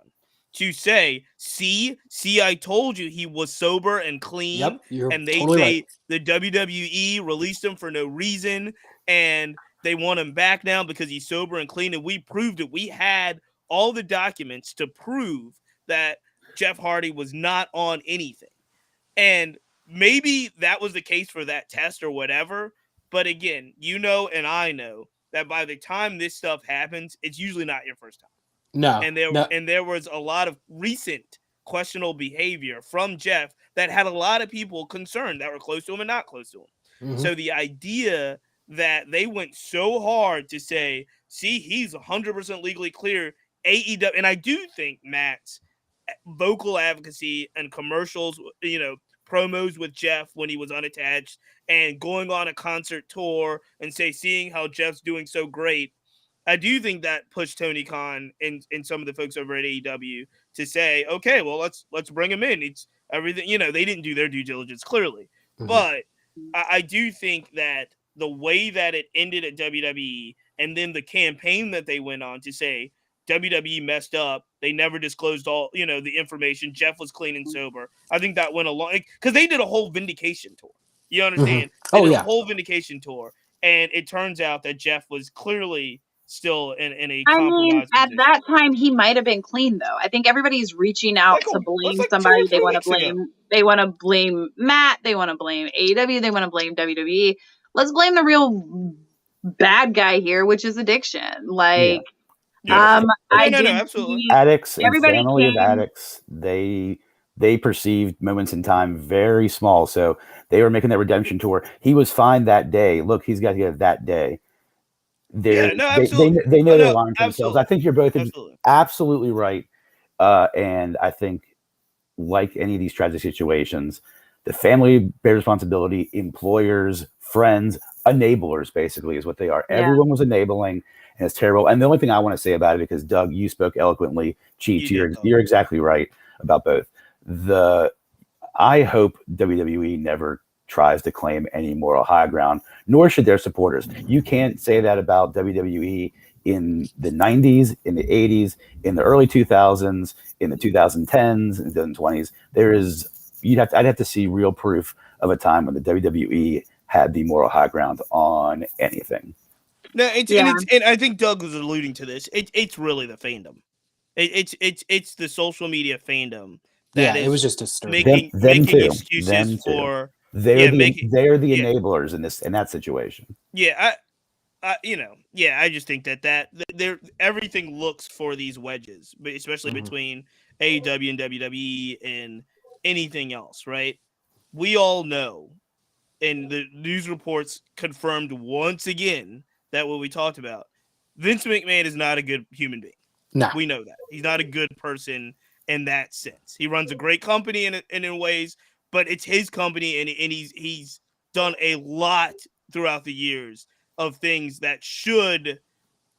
to say, see, I told you he was sober and clean. Yep, you're And they totally right. the WWE released him for no reason, and they want him back now because he's sober and clean. And we proved it. We had all the documents to prove that Jeff Hardy was not on anything. And maybe that was the case for that test or whatever. But again, you know, and I know that by the time this stuff happens, it's usually not your first time. No, And there was a lot of recent questionable behavior from Jeff that had a lot of people concerned that were close to him and not close to him. Mhm. So the idea that they went so hard to say, see, he's 100% legally clear, AEW, and I do think Matt's vocal advocacy and commercials, you know, promos with Jeff when he was unattached and going on a concert tour and seeing how Jeff's doing so great, I do think that pushed Tony Khan and some of the folks over at AEW to say, okay, well, let's bring him in. It's everything, you know, they didn't do their due diligence clearly. Mhm. But I do think that the way that it ended at WWE and then the campaign that they went on to say WWE messed up, they never disclosed all, you know, the information. Jeff was clean and sober. I think that went along because they did a whole vindication tour. You understand? They did a whole vindication tour. And it turns out that Jeff was clearly still in a compromised at position. that time he might have been clean though. I think everybody's reaching out to blame somebody. They want to blame Matt, they want to blame AEW, they want to blame WWE. Let's blame the real bad guy here, which is addiction. Like absolutely. Addicts and family of addicts, they perceived moments in time very small. So they were making that redemption tour. He was fine that day. Look, he's got to get that day. They know their line for themselves. I think you're both absolutely right. And I think, like any of these tragic situations, the family bears responsibility, employers, friends, enablers, basically, is what they are. Yeah. Everyone was enabling, and it's terrible. And the only thing I want to say about it, because Doug, you spoke eloquently, Cheech, you're exactly right about both. I hope WWE never tries to claim any moral high ground, nor should their supporters. You can't say that about WWE in the 90s, in the 80s, in the early 2000s, in the 2010s, in the 2020s. I'd have to see real proof of a time when the WWE had the moral high ground on anything. No, and I think Doug was alluding to this. It's really the fandom. It's the social media fandom. It was just disturbing. Making excuses for. They're the enablers in that situation. Yeah, I just think that everything looks for these wedges, but especially between AEW and WWE and anything else, right? We all know, and the news reports confirmed once again that what we talked about, Vince McMahon is not a good human being. No. We know that. He's not a good person in that sense. He runs a great company in ways, but it's his company, and he's done a lot throughout the years of things that should,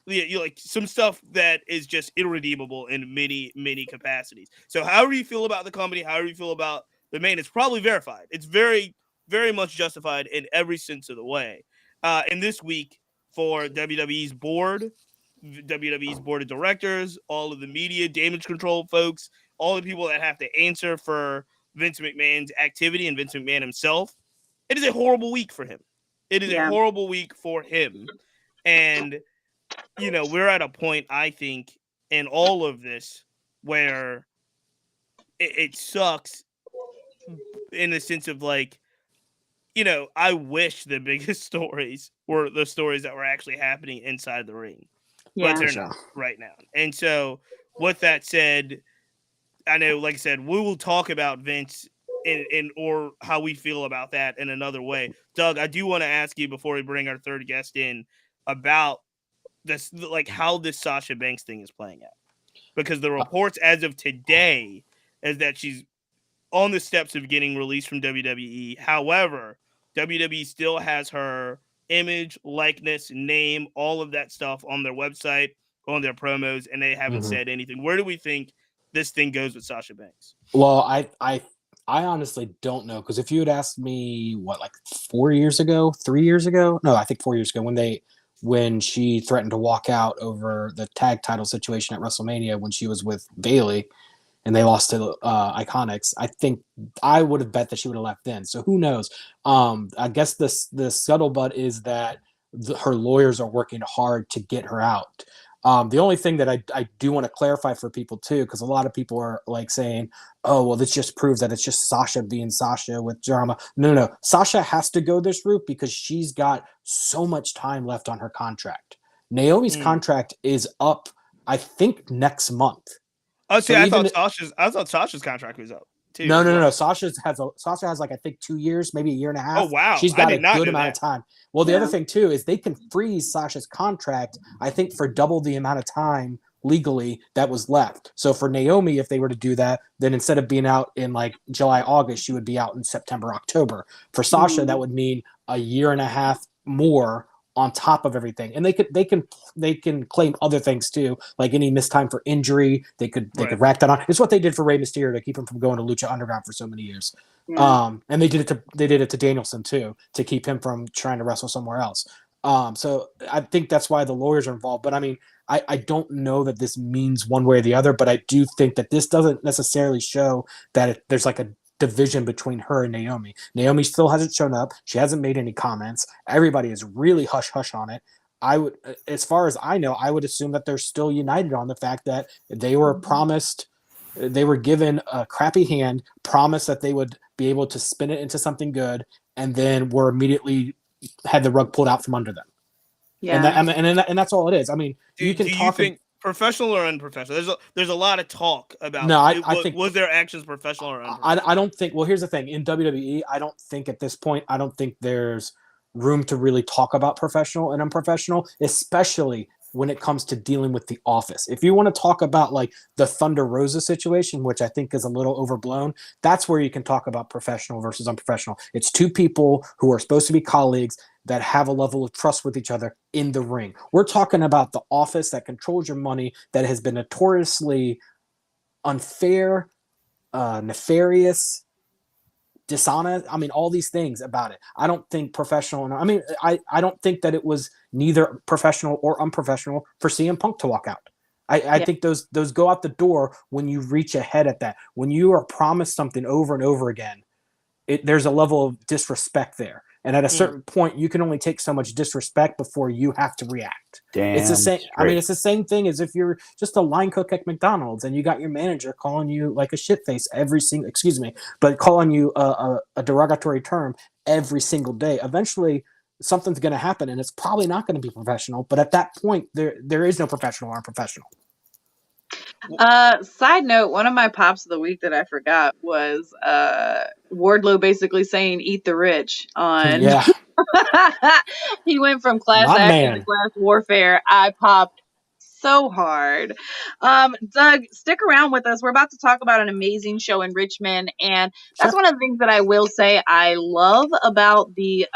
like some stuff that is just irredeemable in many capacities. So however you feel about the company, however you feel about the man, it's probably verified. It's very, very much justified in every sense of the way. And this week for WWE's board of directors, all of the media, damage control folks, all the people that have to answer for Vince McMahon's activity and Vince McMahon himself, it is a horrible week for him. It is a horrible week for him. And, you know, we're at a point, I think, in all of this where it sucks in the sense of, like, you know, I wish the biggest stories were the stories that were actually happening inside the ring. But they're not right now. And so, with that said, I know, like I said, we will talk about Vince or how we feel about that in another way. Doug, I do want to ask you before we bring our third guest in about this, like how this Sasha Banks thing is playing out, because the reports as of today is that she's on the steps of getting released from WWE. However, WWE still has her image, likeness, name, all of that stuff on their website, on their promos, and they haven't said anything. Where do we think this thing goes with Sasha Banks? Well, I honestly don't know, because if you had asked me 4 years ago, 3 years ago, no, I think 4 years ago, when when she threatened to walk out over the tag title situation at WrestleMania when she was with Bayley and they lost to Iconics. I think I would have bet that she would have left then. So who knows? I guess the scuttlebutt is that her lawyers are working hard to get her out. The only thing that I do want to clarify for people too, because a lot of people are like saying, "Oh, well, this just proves that it's just Sasha being Sasha with drama." No. Sasha has to go this route because she's got so much time left on her contract. Naomi's contract is up, I think, next month. Oh, see, So I thought Sasha's contract was up too. No. Sasha has like I think 2 years, maybe a year and a half. Oh wow, She's got a good amount of time. Well, the Yeah. other thing too is they can freeze Sasha's contract, I think, for double the amount of time legally that was left. So for Naomi, if they were to do that, then instead of being out in like July, August, she would be out in September, October. For Sasha, that would mean a year and a half more on top of everything, and they can claim other things too, like any missed time for injury. They could rack that on. It's what they did for Rey Mysterio to keep him from going to Lucha Underground for so many years. Yeah. And they did it to Danielson too, to keep him from trying to wrestle somewhere else. So I think that's why the lawyers are involved. But I mean, I don't know that this means one way or the other, but I do think that this doesn't necessarily show that there's like a division between her and Naomi. Naomi still hasn't shown up. She hasn't made any comments. Everybody is really hush hush on it. I would, as far as I know, I would assume that they're still united on the fact that they were promised, they were given a crappy hand, promised that they would be able to spin it into something good, and then were immediately had the rug pulled out from under them. Yeah. And that's all it is. I mean, do you think professional or unprofessional? There's a lot of talk about. No, I think was their actions professional or unprofessional? I don't think. Well, here's the thing. In WWE, I don't think at this point, I don't think there's room to really talk about professional and unprofessional, especially when it comes to dealing with the office. If you want to talk about like the Thunder Rosa situation, which I think is a little overblown, that's where you can talk about professional versus unprofessional. It's two people who are supposed to be colleagues that have a level of trust with each other in the ring. We're talking about the office that controls your money, that has been notoriously unfair, nefarious, dishonest. I mean, all these things about it. I don't think professional. I mean, I don't think that it was neither professional or unprofessional for CM Punk to walk out. I think those go out the door when you reach ahead at that. When you are promised something over and over again, there's a level of disrespect there. And at a certain point, you can only take so much disrespect before you have to react. It's the same. I mean, it's the same thing as if you're just a line cook at McDonald's and you got your manager calling you like a shitface but calling you a derogatory term every single day. Eventually, something's going to happen, and it's probably not going to be professional. But at that point, there is no professional or unprofessional. Side note, one of my pops of the week that I forgot was Wardlow basically saying "eat the rich" on. Yeah. He went from class action to class warfare. I popped so hard. Doug, stick around with us. We're about to talk about an amazing show in Richmond, and that's one of the things that I will say I love about the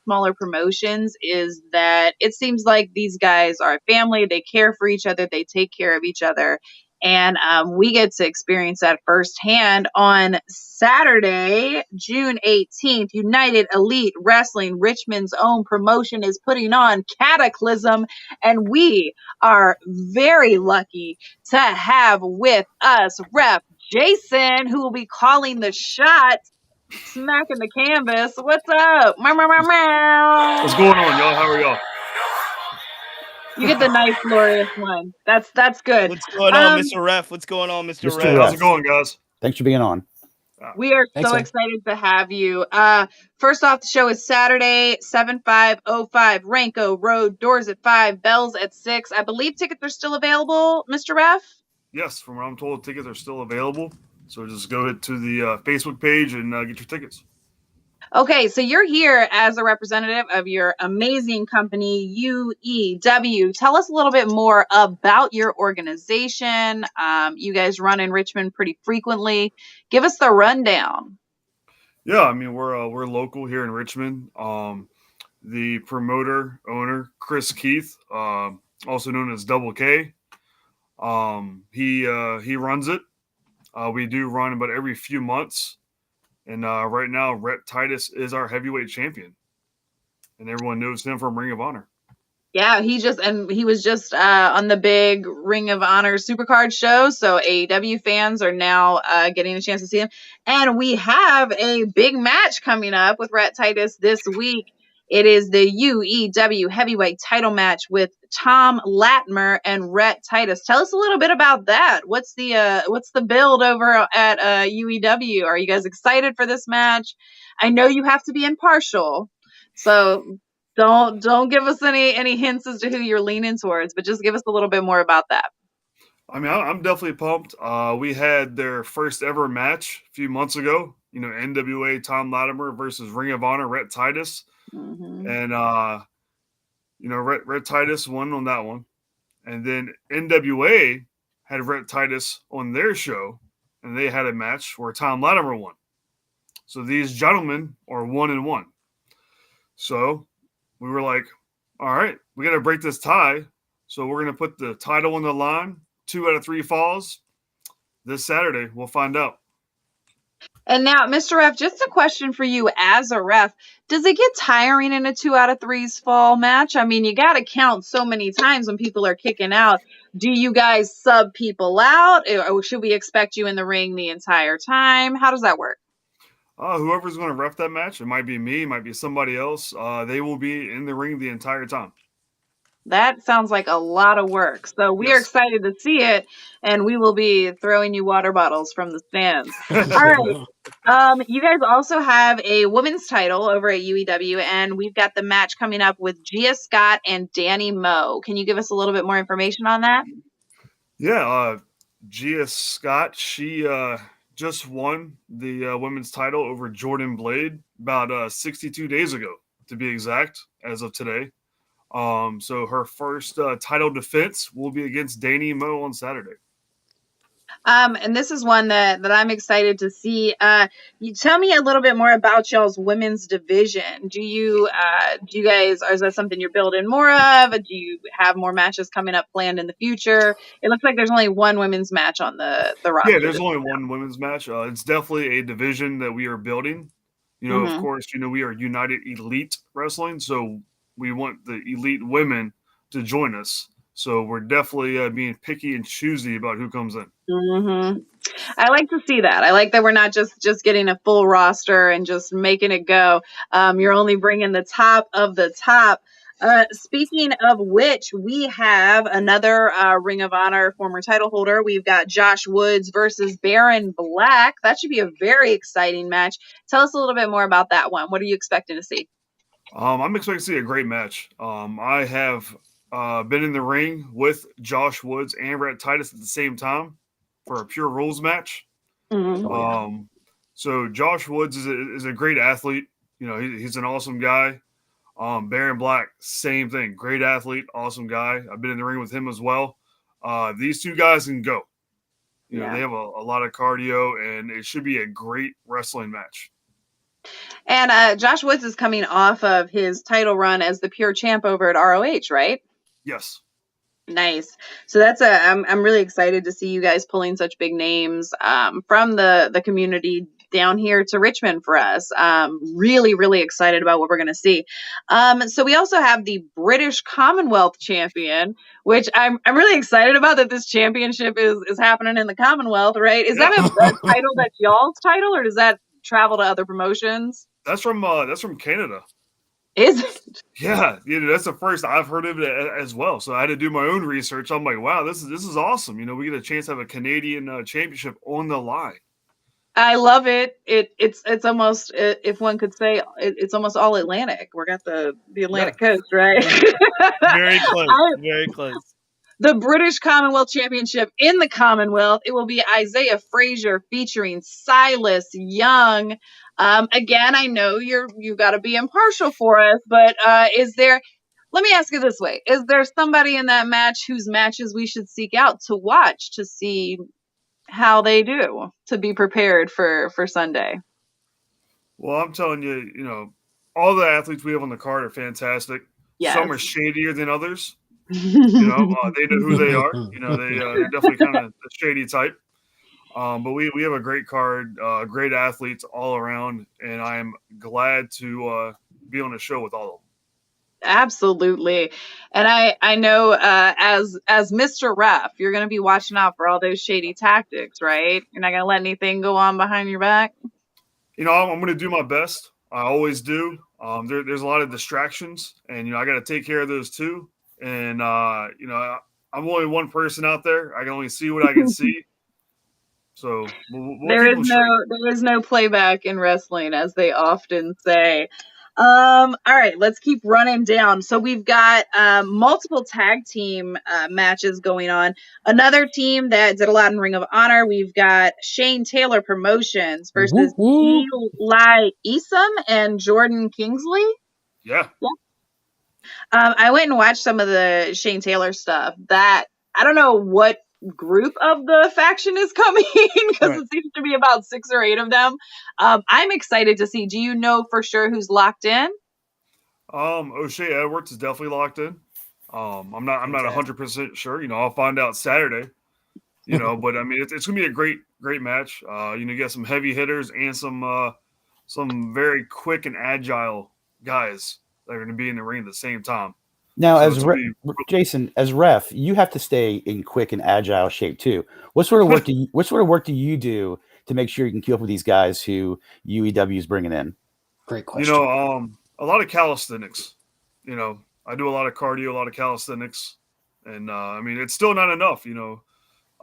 smaller promotions is that it seems like these guys are a family. They care for each other. They take care of each other. And we get to experience that firsthand on Saturday, June 18th. United Elite Wrestling, Richmond's own promotion, is putting on Cataclysm. And we are very lucky to have with us Ref Jason, who will be calling the shots, smacking the canvas. What's up? Meow, meow, meow, meow. What's going on, y'all? How are y'all? You get the nice, glorious one. That's good. What's going on, Mr. Ref? What's going on, Mr. Ref? How's it going, guys? Thanks for being on. We are so excited to have you. First off, the show is Saturday, 7505 Ranko Road. Doors at 5, bells at 6. I believe tickets are still available, Mr. Ref? Yes, from what I'm told, tickets are still available. So just go to the Facebook page and get your tickets. Okay, so you're here as a representative of your amazing company, UEW. Tell us a little bit more about your organization. You guys run in Richmond pretty frequently. Give us the rundown. Yeah, I mean, we're local here in Richmond. The promoter, owner, Chris Keith, also known as Double K, he runs it. We do run about every few months. And right now, Rhett Titus is our heavyweight champion. And everyone knows him from Ring of Honor. Yeah, he was just on the big Ring of Honor Supercard show, so AEW fans are now getting a chance to see him. And we have a big match coming up with Rhett Titus this week. It is the UEW Heavyweight Title match with Tom Latimer and Rhett Titus. Tell us a little bit about that. What's the build over at UEW? Are you guys excited for this match? I know you have to be impartial, so don't give us any hints as to who you're leaning towards, but just give us a little bit more about that. I mean, I'm definitely pumped. We had their first ever match a few months ago. NWA Tom Latimer versus Ring of Honor Rhett Titus, and Rhett Titus won on that one, and then NWA had Rhett Titus on their show, and they had a match where Tom Latimer won. So these gentlemen are 1-1. So we were like, all right, we got to break this tie. So we're going to put the title on the line. 2 out of 3 falls this Saturday. We'll find out. And now, Mr. Ref, just a question for you as a ref. Does it get tiring in a 2 out of 3s fall match? I mean, you got to count so many times when people are kicking out. Do you guys sub people out? Or should we expect you in the ring the entire time? How does that work? Whoever's going to ref that match, it might be me, it might be somebody else. They will be in the ring the entire time. That sounds like a lot of work. So we are excited to see it, and we will be throwing you water bottles from the stands. All right. You guys also have a women's title over at UEW, and we've got the match coming up with Gia Scott and Danny Moe. Can you give us a little bit more information on that? Yeah, Gia Scott, she just won the women's title over Jordan Blade about 62 days ago, to be exact, as of today. So her first title defense will be against Danny Moe on Saturday. And this is one that I'm excited to see. You tell me a little bit more about y'all's women's division. Do you guys, is that something you're building more of? Do you have more matches coming up planned in the future? It looks like there's only one women's match on the roster. Yeah, there's only one women's match. It's definitely a division that we are building. Of course, we are United Elite Wrestling, so we want the elite women to join us. So we're definitely being picky and choosy about who comes in. I like to see that. I like that we're not just getting a full roster and just making it go. You're only bringing the top of the top. Speaking of which, we have another Ring of Honor former title holder. We've got Josh Woods versus Baron Black. That should be a very exciting match. Tell us a little bit more about that one. What are you expecting to see? I'm expecting to see a great match. I have been in the ring with Josh Woods and Rhett Titus at the same time for a pure rules match. So Josh Woods is a great athlete. He's an awesome guy. Baron Black, same thing. Great athlete, awesome guy. I've been in the ring with him as well. These two guys can go. They have a lot of cardio, and it should be a great wrestling match. And Josh Woods is coming off of his title run as the pure champ over at ROH, right? Yes. Nice. So I'm really excited to see you guys pulling such big names from the community down here to Richmond for us. Really, really excited about what we're going to see. So we also have the British Commonwealth champion, which I'm really excited about, that this championship is happening in the Commonwealth, right? Is that a title that's y'all's title, or does that travel to other promotions? That's from Canada. Is it? Yeah, that's the first I've heard of it as well. So I had to do my own research. I'm like, wow, this is awesome. We get a chance to have a Canadian championship on the line. I love it. It's almost, if one could say, it's almost all Atlantic. We're got the Atlantic coast, right? Very close. Very close. The British Commonwealth Championship in the Commonwealth. It will be Isaiah Frazier featuring Silas Young. Again, I know you got to be impartial for us, but let me ask you this way. Is there somebody in that match whose matches we should seek out to watch to see how they do, to be prepared for Sunday? Well, I'm telling you, all the athletes we have on the card are fantastic. Yes. Some are shadier than others. They know who they are. They're definitely kind of the shady type. But we have a great card, great athletes all around, and I am glad to be on the show with all of them. Absolutely. And I know as Mr. Ref, you're going to be watching out for all those shady tactics, right? You're not going to let anything go on behind your back. I'm going to do my best. I always do. There's a lot of distractions, and I got to take care of those too. And I'm only one person out there. I can only see what I can see. So we'll keep them straight. There is no playback in wrestling, as they often say. All right, let's keep running down. So we've got multiple tag team matches going on. Another team that did a lot in Ring of Honor. We've got Shane Taylor Promotions versus Eli Isom and Jordan Kingsley. Yeah. I went and watched some of the Shane Taylor stuff. That I don't know what group of the faction is coming because it seems to be about 6 or 8 of them. I'm excited to see. Do you know for sure who's locked in? O'Shea Edwards is definitely locked in. I'm not 100% sure. I'll find out Saturday. But I mean it's gonna be a great match. You got some heavy hitters and some very quick and agile guys that are going to be in the ring at the same time. Now, Jason, as ref, you have to stay in quick and agile shape too. What sort of work do you do to make sure you can keep up with these guys who UEW is bringing in? Great question. A lot of calisthenics. I do a lot of cardio, a lot of calisthenics, and I mean it's still not enough.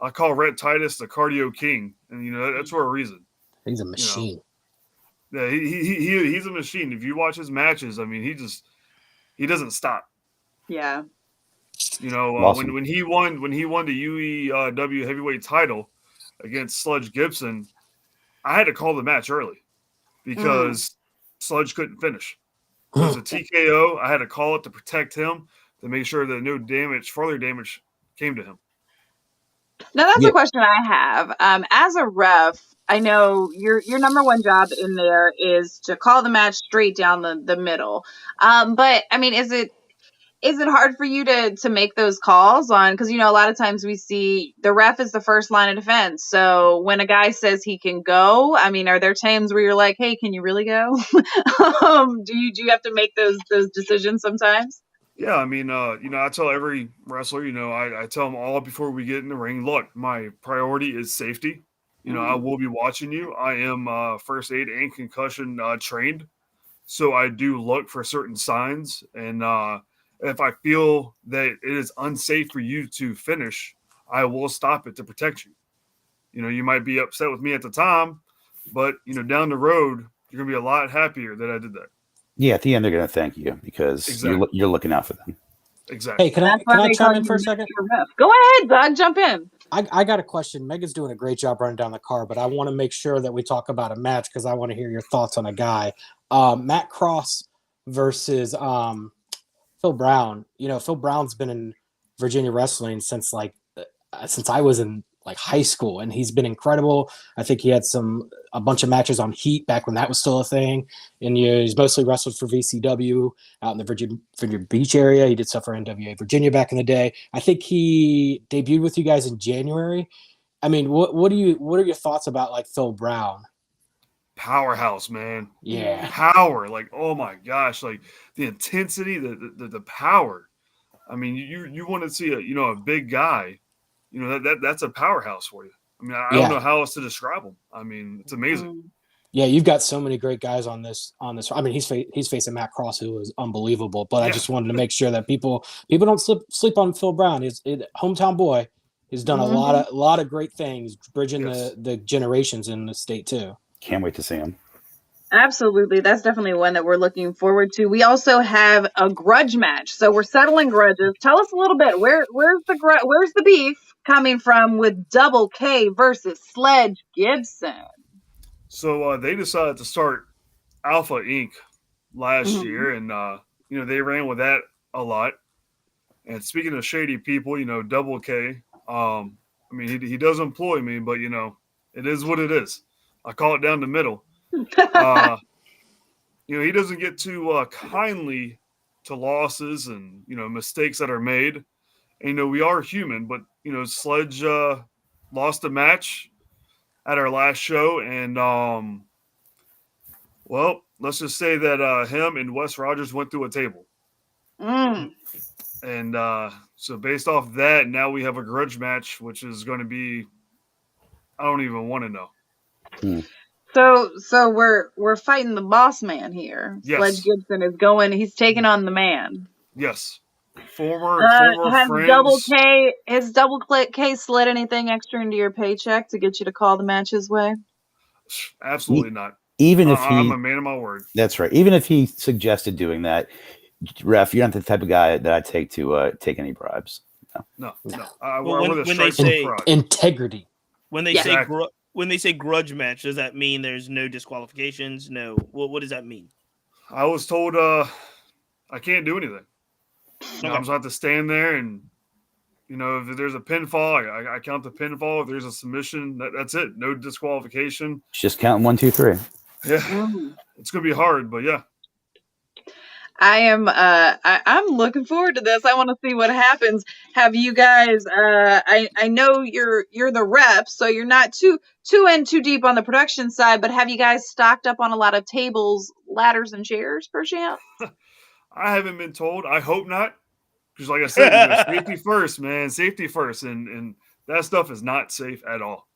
I call Rhett Titus the cardio king, and that's for a reason. He's a machine. Yeah, he's a machine. If you watch his matches, I mean, he doesn't stop. Yeah. Awesome. When he won the UEW heavyweight title against Sludge Gibson, I had to call the match early because Sludge couldn't finish. It was a TKO. I had to call it to protect him to make sure that no further damage came to him. Now that's a question I have. As a ref, I know your number one job in there is to call the match straight down the middle. But I mean, is it hard for you to make those calls on? Because a lot of times we see the ref is the first line of defense. So when a guy says he can go, I mean, are there times where you're like, hey, can you really go? Do you have to make those decisions sometimes? Yeah, I mean, I tell every wrestler, I tell them all before we get in the ring, look, my priority is safety. I will be watching you. I am first aid and concussion trained. So I do look for certain signs. And if I feel that it is unsafe for you to finish, I will stop it to protect you. You might be upset with me at the time, but, down the road, you're going to be a lot happier that I did that. Yeah, at the end, they're going to thank you because you're looking out for them. Exactly. Hey, can I chime in for a second? Go ahead, Doug. Jump in. I got a question. Megan's doing a great job running down the card, but I want to make sure that we talk about a match because I want to hear your thoughts on a guy. Matt Cross versus Phil Brown. Phil Brown's been in Virginia wrestling since I was in high school, and he's been incredible. I think he had a bunch of matches on Heat back when that was still a thing, and he's mostly wrestled for VCW out in the Virginia Beach area. He did stuff for NWA Virginia back in the day. I think he debuted with you guys in January. I mean, what are your thoughts about Phil Brown? Powerhouse, man. Yeah, power. Oh my gosh, the intensity, the power. I mean, you want to see a big guy. That's a powerhouse for you. I mean, I don't know how else to describe him. I mean, it's amazing. Yeah, you've got so many great guys on this. I mean, he's facing Matt Cross, who is unbelievable. But I just wanted to make sure that people don't sleep on Phil Brown. His hometown boy. He's done a lot of great things, bridging the generations in the state too. Can't wait to see him. Absolutely. That's definitely one that we're looking forward to. We also have a grudge match. So we're settling grudges. Tell us a little bit. Where's the beef coming from with Double K versus Sledge Gibson? So they decided to start Alpha Inc. last year, and they ran with that a lot. And speaking of shady people, Double K. I mean, he does employ me, but it is what it is. I call it down the middle. He doesn't get too kindly to losses and mistakes that are made. And we are human, but Sledge lost a match at our last show, and let's just say that him and Wes Rogers went through a table. Mm. And so based off that, now we have a grudge match, which is going to be, I don't even want to know. So we're fighting the boss man here. Sledge Yes. Gibson is going. He's taking on the man. Yes. Former Has friends. Double K slid anything extra into your paycheck to get you to call the match his way? Absolutely not. Even if I'm a man of my word. That's right. Even if he suggested doing that, ref, you're not the type of guy that I take to take any bribes. No. When they say integrity, when they say grudge match, does that mean there's no disqualifications? No. What does that mean? I was told I can't do anything. Okay. I'm just have to stand there and, if there's a pinfall, I count the pinfall. If there's a submission, that's it. No disqualification. It's just counting 1, 2, 3. Yeah, it's gonna be hard, but yeah. I am. I'm looking forward to this. I want to see what happens. Have you guys? I know you're the reps, so you're not too deep on the production side. But have you guys stocked up on a lot of tables, ladders, and chairs, per chance? I haven't been told. I hope not, because like I said, safety first, man. Safety first, and that stuff is not safe at all.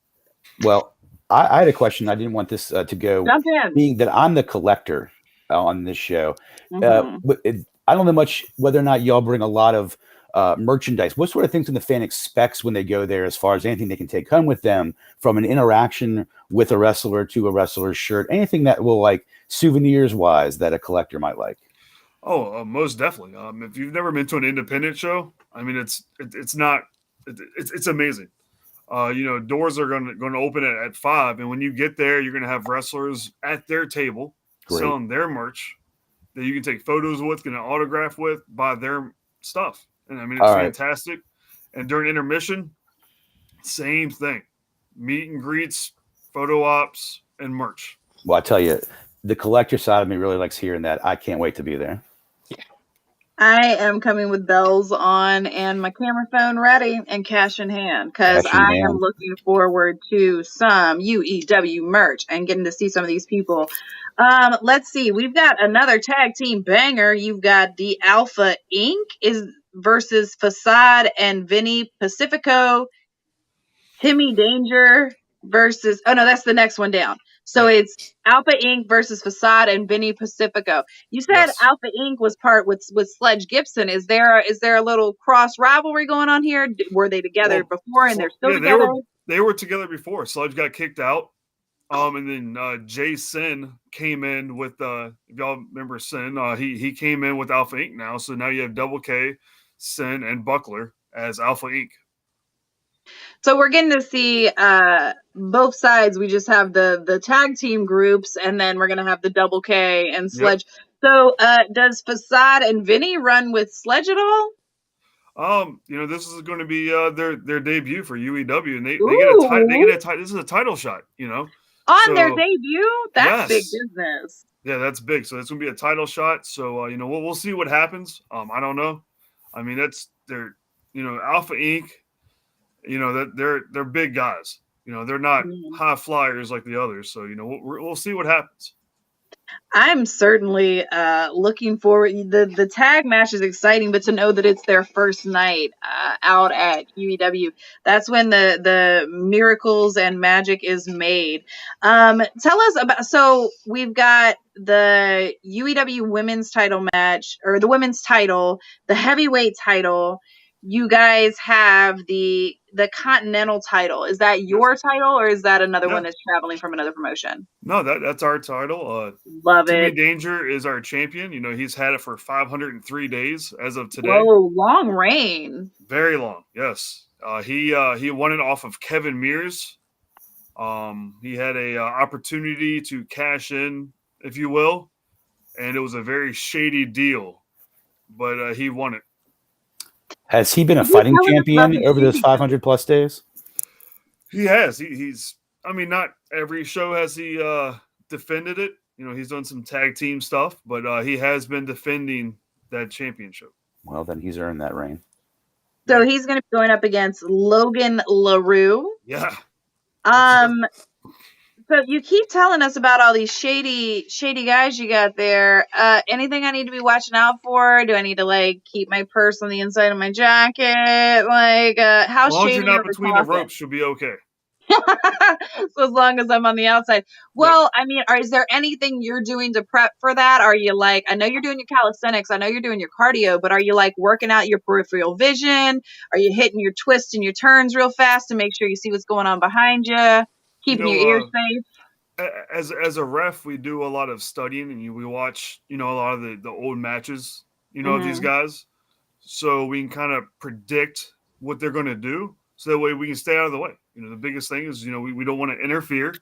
Well, I had a question. I didn't want this to go. Jump in. Being that I'm the collector on this show, I don't know much whether or not y'all bring a lot of merchandise. What sort of things can the fan expects when they go there, as far as anything they can take home with them, from an interaction with a wrestler to a wrestler's shirt, anything that will, like, souvenirs wise, that a collector might like? Oh, most definitely. If you've never been to an independent show, I mean, it's amazing. Doors are going to open at 5, and when you get there, you're going to have wrestlers at their table selling their merch that you can take photos with, get an autograph with, buy their stuff. And I mean, it's fantastic. And during intermission, same thing. Meet and greets, photo ops, and merch. Well, I tell you, the collector side of me really likes hearing that. I can't wait to be there. I am coming with bells on and my camera phone ready and cash in hand, because I am looking forward to some UEW merch and getting to see some of these people. Let's see. We've got another tag team banger. You've got the Alpha Inc. versus Facade and Vinny Pacifico. Timmy Danger versus... Oh, no, that's the next one down. So it's Alpha Inc. versus Facade and Vinny Pacifico. You said Alpha Inc. was part with Sledge Gibson. Is there a little cross rivalry going on here? Were they together before and they're still together? They were together before. Sledge got kicked out. And then Jay Sin came in with, if y'all remember Sin, he came in with Alpha Inc. now. So now you have Double K, Sin, and Buckler as Alpha Inc. So we're getting to see both sides. We just have the tag team groups, and then we're going to have the Double K and Sledge. Yep. So does Facade and Vinny run with Sledge at all? This is going to be their debut for UEW, and they get a title. This is a title shot, on their debut. That's big business. Yeah, that's big. So it's going to be a title shot. So we'll see what happens. I don't know. I mean, they're Alpha Inc. That they're big guys. They're not high flyers like the others. So we'll see what happens. I'm certainly looking forward. The tag match is exciting, but to know that it's their first night out at UEW, that's when the miracles and magic is made. Tell us about. So we've got the UEW women's title match, or the women's title, the heavyweight title. You guys have the Continental title. Is that your title, or is that another one that's traveling from another promotion? No, that's our title. Love Timmy it. Danger is our champion. He's had it for 503 days as of today. Whoa, long reign. Very long, yes. He won it off of Kevin Mears. He had a opportunity to cash in, if you will, and it was a very shady deal, but he won it. Has he been a fighting champion over those 500 plus days? He has. He's. I mean, not every show has he defended it. He's done some tag team stuff, but he has been defending that championship. Well, then he's earned that reign. So he's going to be going up against Logan LaRue. Yeah. So you keep telling us about all these shady guys you got there. Anything I need to be watching out for? Do I need to like keep my purse on the inside of my jacket? Like, how As long as shady you're not are we between the talking? ropes, you'll be okay. So as long as I'm on the outside. Well, I mean, is there anything you're doing to prep for that? Are you like, I know you're doing your calisthenics, I know you're doing your cardio, but are you like working out your peripheral vision? Are you hitting your twists and your turns real fast to make sure you see what's going on behind you? Keeping your ears safe? As a ref, we do a lot of studying, and we watch, a lot of the old matches, of these guys, so we can kind of predict what they're going to do, so that way we can stay out of the way. The biggest thing is, we don't want to interfere.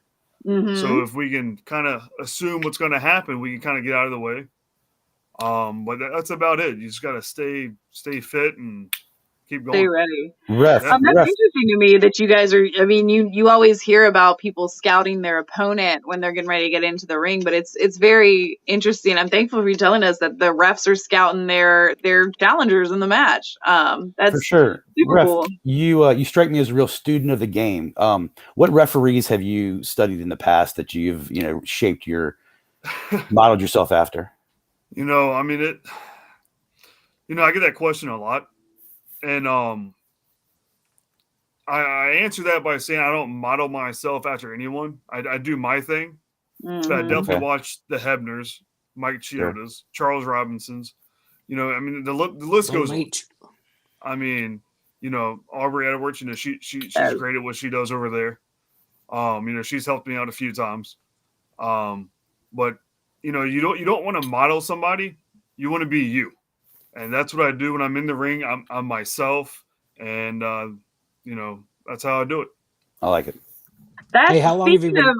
So if we can kind of assume what's going to happen, we can kind of get out of the way. But that's about it. You just got to stay fit and keep going. Stay ready. Ref, that's interesting to me that you guys are, I mean, you always hear about people scouting their opponent when they're getting ready to get into the ring, but it's very interesting. I'm thankful for you telling us that the refs are scouting their challengers in the match. That's for sure. super Ref, cool. You strike me as a real student of the game. What referees have you studied in the past that you've shaped modeled yourself after? I mean I get that question a lot, and I answer that by saying I don't model myself after anyone. I do my thing. But I definitely watch the Hebners, Mike Chiodas, Charles Robinsons. I mean, the list goes on. I mean, Aubrey Edwards, she's great at what she does over there. She's helped me out a few times. But you don't want to model somebody. You want to be you. And that's what I do when I'm in the ring. I'm myself, and that's how I do it. I like it. Hey, how long have you been?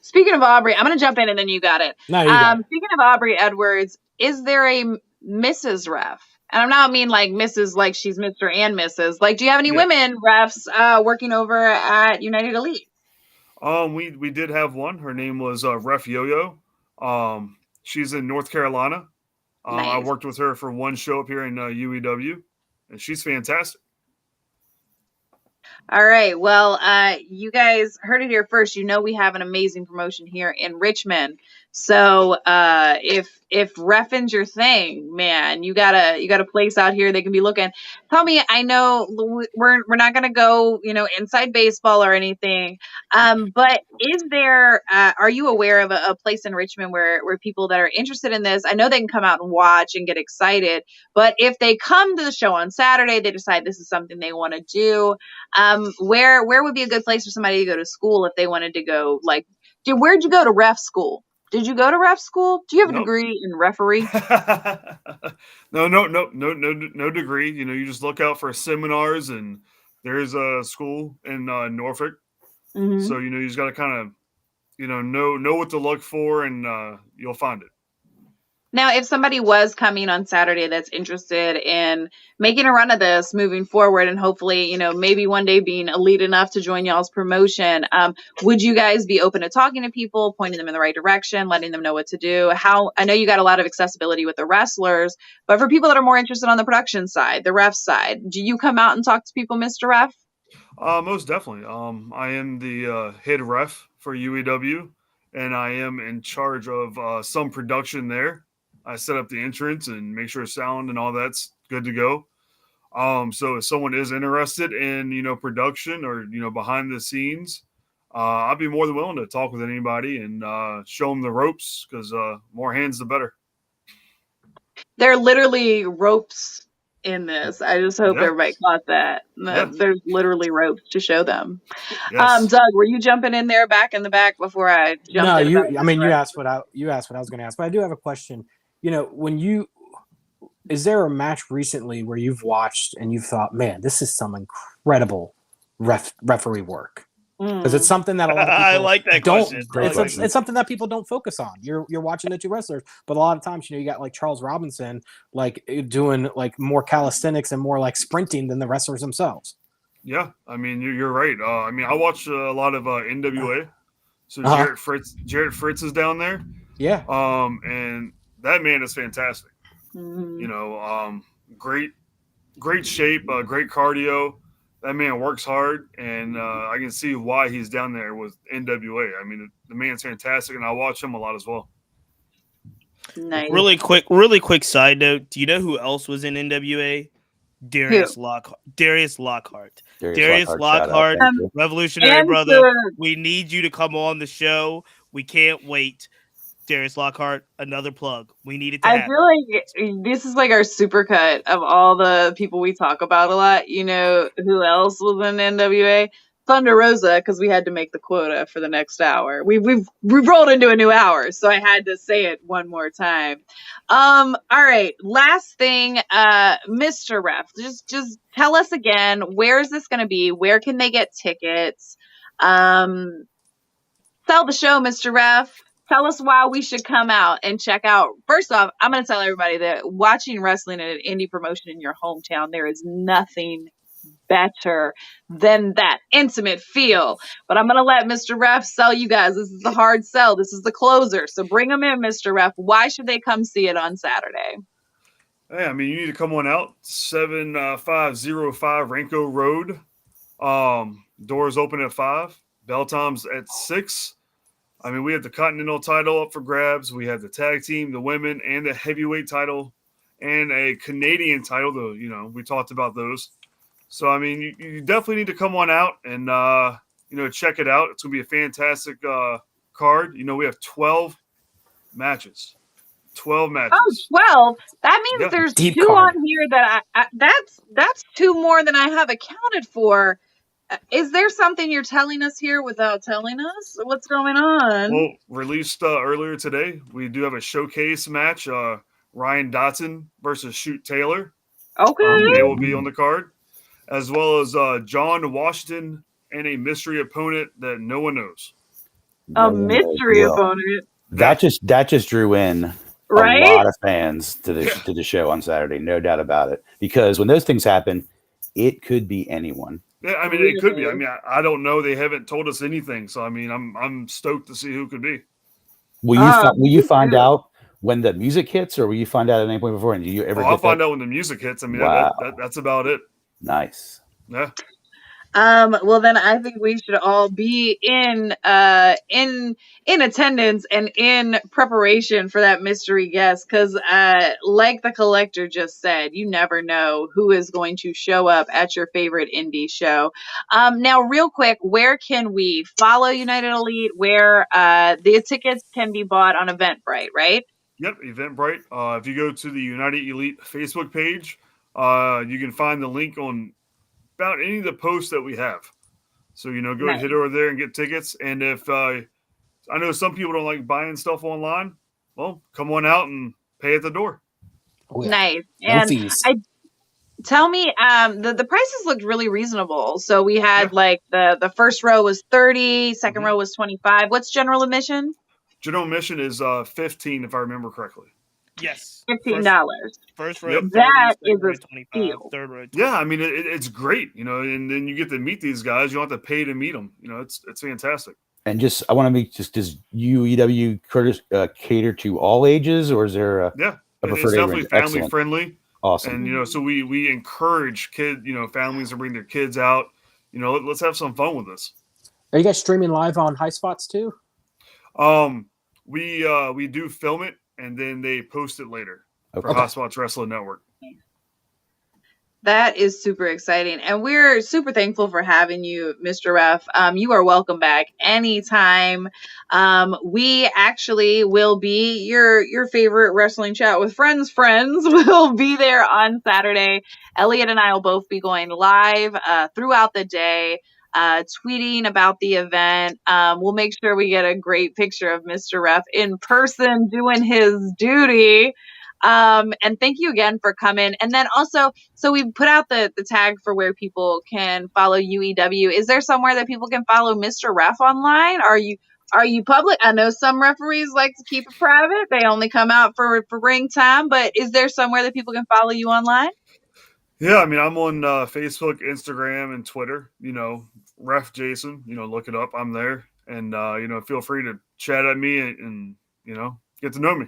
Speaking of Aubrey, I'm going to jump in and then you got it. No, you got it. Speaking of Aubrey Edwards, is there a Mrs. Ref? And I'm not mean like Mrs. like she's Mr. and Mrs. Like, do you have any women refs working over at United Elite? We did have one. Her name was Ref Yo-Yo. She's in North Carolina. Nice. I worked with her for one show up here in UEW, and she's fantastic. All right. Well, you guys heard it here first. We have an amazing promotion here in Richmond. So if reffing's your thing, man, you got a place out here they can be looking. Tell me, I know we're not gonna go, inside baseball or anything. But is there are you aware of a place in Richmond where people that are interested in this, I know they can come out and watch and get excited, but if they come to the show on Saturday, they decide this is something they want to do. Where would be a good place for somebody to go to school if they wanted to go? Like, where'd you go to ref school? Did you go to ref school? Do you have a degree in referee? No degree. You just look out for seminars, and there's a school in Norfolk. So you just got to kind of know what to look for, and you'll find it. Now, if somebody was coming on Saturday that's interested in making a run of this moving forward and hopefully, maybe one day being elite enough to join y'all's promotion, would you guys be open to talking to people, pointing them in the right direction, letting them know what to do? I know you got a lot of accessibility with the wrestlers, but for people that are more interested on the production side, the ref side, do you come out and talk to people, Mr. Ref? Most definitely. I am the head ref for UEW, and I am in charge of some production there. I set up the entrance and make sure sound and all that's good to go. So if someone is interested in, production or, behind the scenes, I'd be more than willing to talk with anybody and show them the ropes, because more hands, the better. There are literally ropes in this. I just hope everybody caught that. There's literally ropes to show them. Yes. Doug, were you jumping in there back in the back before I jumped in? No, you asked what I was going to ask, but I do have a question. Is there a match recently where you've watched and you've thought, man, this is some incredible referee work? Because it's something that a lot of people I like that question. It's something that people don't focus on. You're watching the two wrestlers, but a lot of times, you got like Charles Robinson, like doing like more calisthenics and more like sprinting than the wrestlers themselves. Yeah, I mean, you're right. I watch a lot of NWA. So Jarrett Fritz is down there. Yeah. And that man is fantastic. Great shape, great cardio. that man works hard, and I can see why he's down there with NWA. I mean, the man's fantastic, and I watch him a lot as well. Nice. Really quick side note. Do you know who else was in NWA? Darius Lockhart. Darius Lockhart, shout out. Thank you. Revolutionary And brother. for- We need you to come on the show. We can't wait. Darius Lockhart, another plug. We need it to I happen. feel like this is like our supercut of all the people we talk about a lot. You know who else was in NWA? Thunder Rosa, because we had to make the quota for the next hour. We've rolled into a new hour, so I had to say it one more time. All right, last thing, Mr. Ref, just tell us again, where is this going to be? Where can they get tickets? Sell the show, Mr. Ref. Tell us why we should come out and check out. First off, I'm going to tell everybody that watching wrestling at an indie promotion in your hometown, there is nothing better than that intimate feel. But I'm going to let Mr. Ref sell you guys. This is the hard sell. This is the closer. So bring them in, Mr. Ref. Why should they come see it on Saturday? Hey, I mean, you need to come on out. 7505 Ranco Road. Doors open at 5. Bell time's at 6. I mean, we have the Continental title up for grabs. We have the tag team, the women, and the heavyweight title, and a Canadian title. We talked about those. So, I mean, you definitely need to come on out and, check it out. It's going to be a fantastic card. We have 12 matches. 12 matches. Oh, 12. That means there's Deep two card. on here that that's two more than I have accounted for. Is there something you're telling us here without telling us? What's going on? Well, released earlier today, we do have a showcase match. Ryan Dotson versus Shoot Taylor. Okay. They will be on the card, as well as John Washington and a mystery opponent that no one knows. A mystery opponent. That just drew in Right? a lot of fans to the show on Saturday, no doubt about it. Because when those things happen, it could be anyone. Yeah, I mean, it could be. I mean, I don't know. They haven't told us anything, so I mean, I'm stoked to see who could be. Will you find out when the music hits, or will you find out at any point before? And do you ever? I'll find out when the music hits. I mean, wow. that's about it. Nice. Yeah. Well, then I think we should all be in attendance and in preparation for that mystery guest, because like the collector just said, you never know who is going to show up at your favorite indie show. Now, real quick, where can we follow United Elite? Where the tickets can be bought on Eventbrite, right? Yep, Eventbrite. If you go to the United Elite Facebook page, you can find the link on about any of the posts that we have. So, go hit over there and get tickets. And if I know some people don't like buying stuff online, well, come on out and pay at the door. Oh, yeah. Nice. No And fees. tell me, the prices looked really reasonable. So we had like the first row was 30, second row was 25. What's general admission? General admission is 15, if I remember correctly. Yes. $15. First row, 30, That second is row, a 25, steal. third row. 20. Yeah, I mean, it's great, and then you get to meet these guys. You don't have to pay to meet them. It's fantastic. And I want to make does UEW cater to all ages, or is there a It's preferred definitely age? family Excellent. friendly. Awesome. And so we encourage families to bring their kids out. Let's have some fun with this. Are you guys streaming live on High Spots too? We do film it and then they post it later for Okay. Hot Spots Wrestling Network. That is super exciting. And we're super thankful for having you, Mr. Ref. You are welcome back anytime. We actually will be your favorite wrestling chat with friends. Will be there on Saturday. Elliot and I will both be going live throughout the day, tweeting about the event. We'll make sure we get a great picture of Mr. Ref in person doing his duty. And thank you again for coming. And then also, so we put out the tag for where people can follow UEW. Is there somewhere that people can follow Mr. Ref online? Are you public? I know some referees like to keep it private. They only come out for ring time, but is there somewhere that people can follow you online? Yeah, I mean, I'm on Facebook, Instagram, and Twitter. Ref Jason. Look it up. I'm there, and feel free to chat at me and get to know me.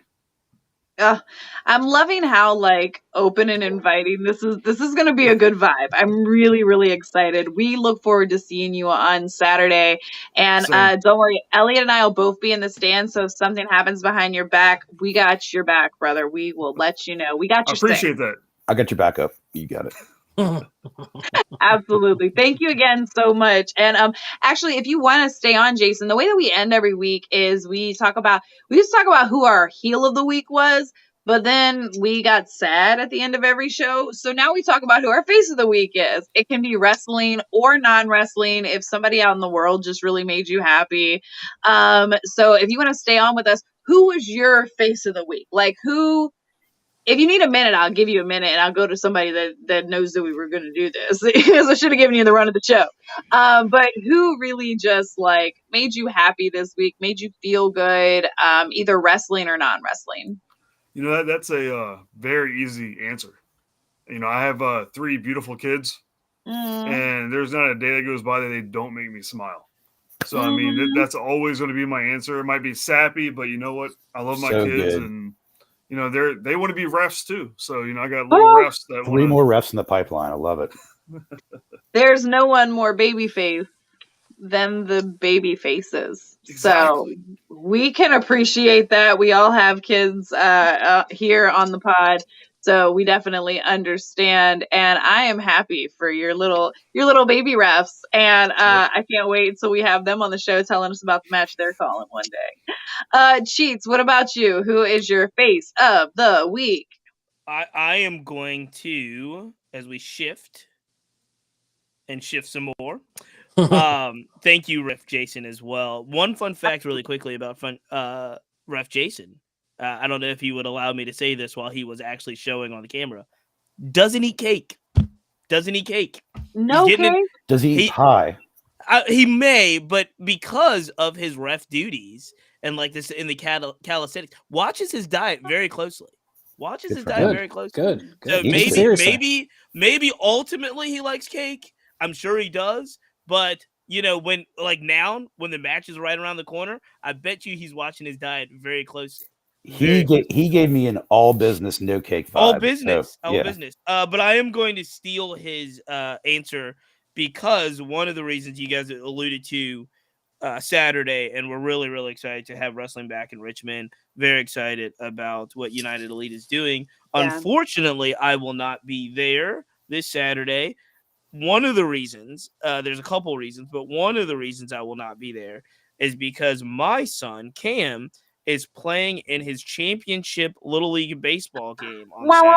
I'm loving how like open and inviting this is going to be a good vibe. I'm really really excited. We look forward to seeing you on Saturday, and Same. don't worry, Elliot and I will both be in the stand. So if something happens behind your back, we got your back, brother. We will let you know. We got I your six. appreciate that. I got your back up. You got it. Absolutely. Thank you again so much. And actually, if you want to stay on, Jason, the way that we end every week is we used to talk about who our heel of the week was, but then we got sad at the end of every show. So now we talk about who our face of the week is. It can be wrestling or non-wrestling if somebody out in the world just really made you happy. So if you want to stay on with us, who was your face of the week? Like who, if you need a minute, I'll give you a minute and I'll go to somebody that knows that we were going to do this because I should have given you the run of the show. But who really just like made you happy this week, made you feel good, either wrestling or non-wrestling? You know, that's a very easy answer. You know, I have 3 beautiful kids, and there's not a day that goes by that they don't make me smile. So, I mean, that's always going to be my answer. It might be sappy, but you know what? I love my kids, good. and you know, they want to be refs too. So, you know, I got little refs that 3 more refs in the pipeline. I love it. There's no one more babyface than the baby faces. Exactly. So we can appreciate that. We all have kids here on the pod. So we definitely understand, and I am happy for your little baby refs, and I can't wait until we have them on the show telling us about the match they're calling one day. Cheats, what about you? Who is your face of the week? I am going to, as we shift some more. Thank you, Ref Jason, as well. One fun fact, really quickly, about Ref Jason. I don't know if he would allow me to say this while he was actually showing on the camera. Doesn't eat cake. No cake? Does he eat pie? He may, but because of his ref duties and like this in the calisthenics, watches his diet very closely. Good. So maybe ultimately he likes cake. I'm sure he does. But you know, when the match is right around the corner, I bet you he's watching his diet very closely. He gave me an all business, no cake vibe. All business. So. But I am going to steal his answer because one of the reasons you guys alluded to Saturday, and we're really, really excited to have wrestling back in Richmond. Very excited about what United Elite is doing. Yeah. Unfortunately, I will not be there this Saturday. One of the reasons, there's a couple reasons, but one of the reasons I will not be there is because my son, Cam, is playing in his championship Little League baseball game on Saturday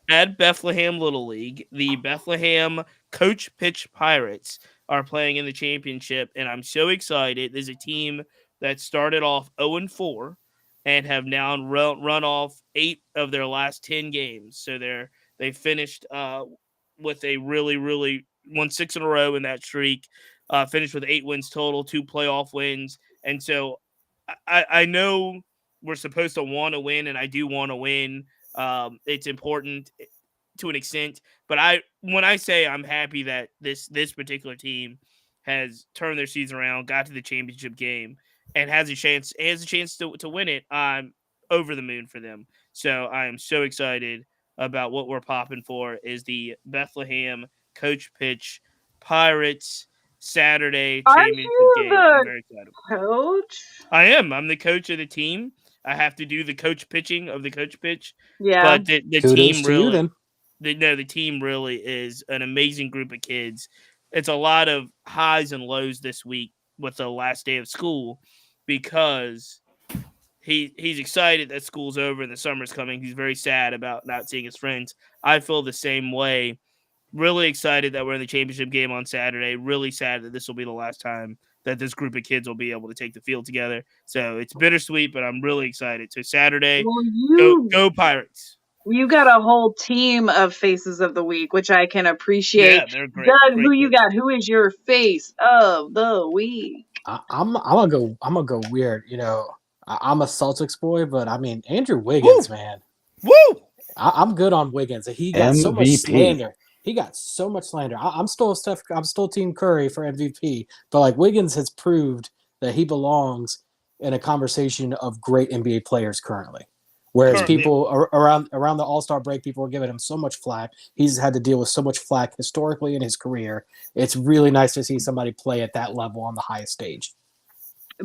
at Bethlehem Little League. The Bethlehem Coach Pitch Pirates are playing in the championship, and I'm so excited. There's a team that started off 0-4 and have now run off 8 of their last 10 games. So they finished with a really won 6 in a row in that streak. Finished with 8 wins total, 2 playoff wins. And so I know we're supposed to want to win, and I do want to win. It's important to an extent. But when I say I'm happy that this particular team has turned their season around, got to the championship game, and has a chance to win it, I'm over the moon for them. So I am so excited about what we're popping for is the Bethlehem Coach Pitch Pirates Saturday championship game. I'm very excited. Coach? I am. I'm the coach of the team. I have to do the coach pitching of the coach pitch. Yeah. But the team really, the team really is an amazing group of kids. It's a lot of highs and lows this week with the last day of school because he's excited that school's over and the summer's coming. He's very sad about not seeing his friends. I feel the same way. Really excited that we're in the championship game on Saturday. Really sad that this will be the last time that this group of kids will be able to take the field together. So it's bittersweet, but I'm really excited. So Saturday, go Pirates. You got a whole team of faces of the week, which I can appreciate. Yeah, they're great. Doug, great who you got? Who is your face of the week? I'm gonna go weird. You know, I'm a Celtics boy, but I mean Andrew Wiggins, man. Woo! I'm good on Wiggins. He got MVP. so much slander. He got so much slander. I'm still Team Curry for MVP, but like Wiggins has proved that he belongs in a conversation of great NBA players currently. Whereas Currently. people around the All-Star break, people were giving him so much flack. He's had to deal with so much flack historically in his career. It's really nice to see somebody play at that level on the highest stage.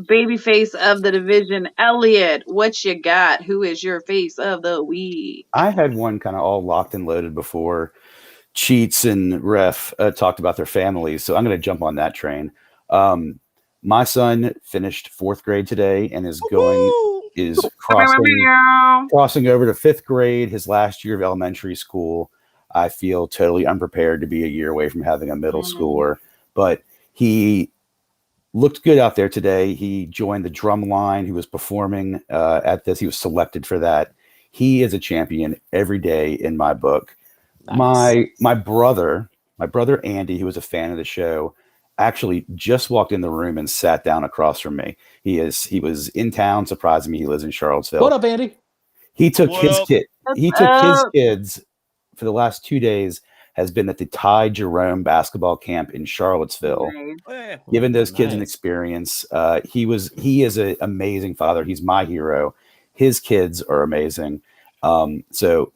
Baby face of the division, Elliot, what you got? Who is your face of the week? I had one kind of all locked and loaded before Cheats and Ref talked about their families, so I'm going to jump on that train. My son finished 4th grade today and is crossing over to 5th grade, his last year of elementary school. I feel totally unprepared to be a year away from having a middle schooler, but he looked good out there today. He joined the drum line. He was performing at this. He was selected for that. He is a champion every day in my book. Nice. My brother Andy, who was a fan of the show, actually just walked in the room and sat down across from me. He was in town, surprising me. He lives in Charlottesville. What up, Andy? He took his kids for the last 2 days, has been at the Ty Jerome basketball camp in Charlottesville, giving those kids an experience. He is an amazing father. He's my hero. His kids are amazing. So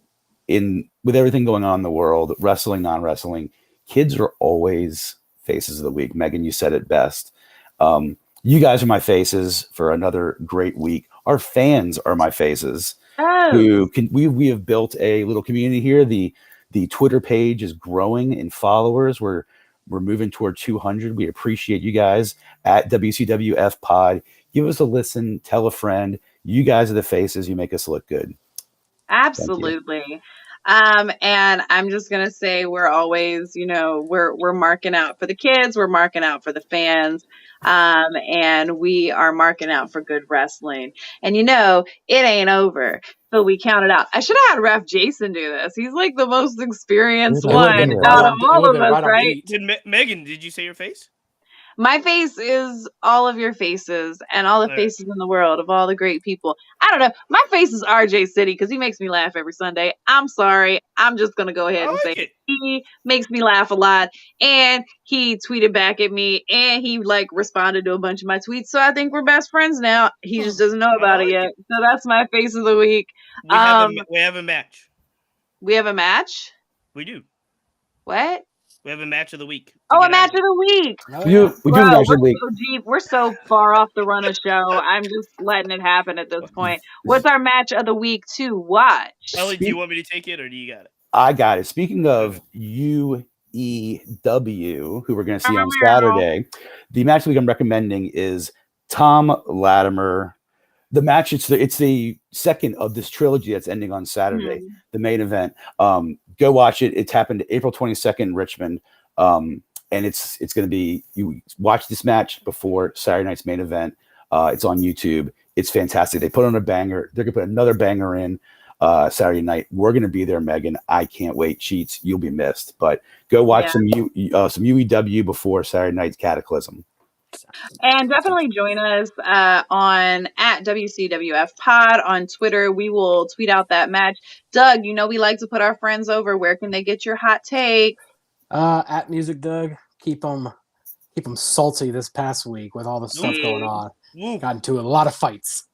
with everything going on in the world, wrestling, non-wrestling, kids are always faces of the week. Megan, you said it best. You guys are my faces for another great week. Our fans are my faces. We have built a little community here. The Twitter page is growing in followers. We're moving toward 200. We appreciate you guys at WCWF Pod. Give us a listen. Tell a friend. You guys are the faces. You make us look good. Absolutely. And I'm just going to say we're always, we're marking out for the kids. We're marking out for the fans. And we are marking out for good wrestling. And it ain't over. So we count it out. I should have had Ref Jason do this. He's like the most experienced one out of all of us, right? Megan, did you say your face? My face is all of your faces and all the faces in the world of all the great people. I don't know. My face is RJ City because he makes me laugh every Sunday. I'm sorry. I'm just going to go ahead and say it. He makes me laugh a lot. And he tweeted back at me and he responded to a bunch of my tweets. So I think we're best friends now. He just doesn't know about it yet. So that's my face of the week. We have a match. We have a match? We do. What? We have a match of the week. A match of the week. We do a match of the week. So deep. We're so far off the run of show. I'm just letting it happen at this point. What's our match of the week to watch? Ellie, do you want me to take it or do you got it? I got it. Speaking of UEW, who we're going to see on Saturday, the match of the week I'm recommending is Tom Latimer. The match, it's the second of this trilogy that's ending on Saturday, the main event. Go watch it. It's happened April 22nd in Richmond. And it's going to be, you watch this match before Saturday night's main event. It's on YouTube. It's fantastic. They put on a banger. They're going to put another banger in Saturday night. We're going to be there, Megan. I can't wait. Cheats, you'll be missed. But go watch some UEW before Saturday night's Cataclysm. And definitely join us on at WCWF Pod on Twitter. We will tweet out that match. Doug, we like to put our friends over. Where can they get your hot take? At Music Doug. Keep them salty this past week with all the stuff going on. Got into a lot of fights.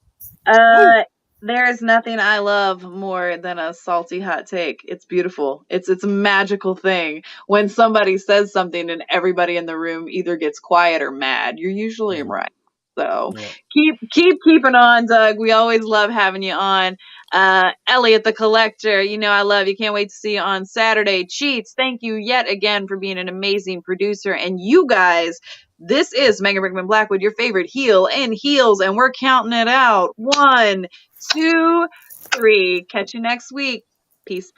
There's nothing I love more than a salty hot take. It's beautiful. It's a magical thing when somebody says something and everybody in the room either gets quiet or mad. You're usually right. So keep keeping on, Doug. We always love having you on. Elliot the Collector, I love you. Can't wait to see you on Saturday. Cheats, thank you yet again for being an amazing producer. And you guys, this is Megan Rickman Blackwood, your favorite heel and heels, and we're counting it out. 1, 2, 3. Catch you next week. Peace.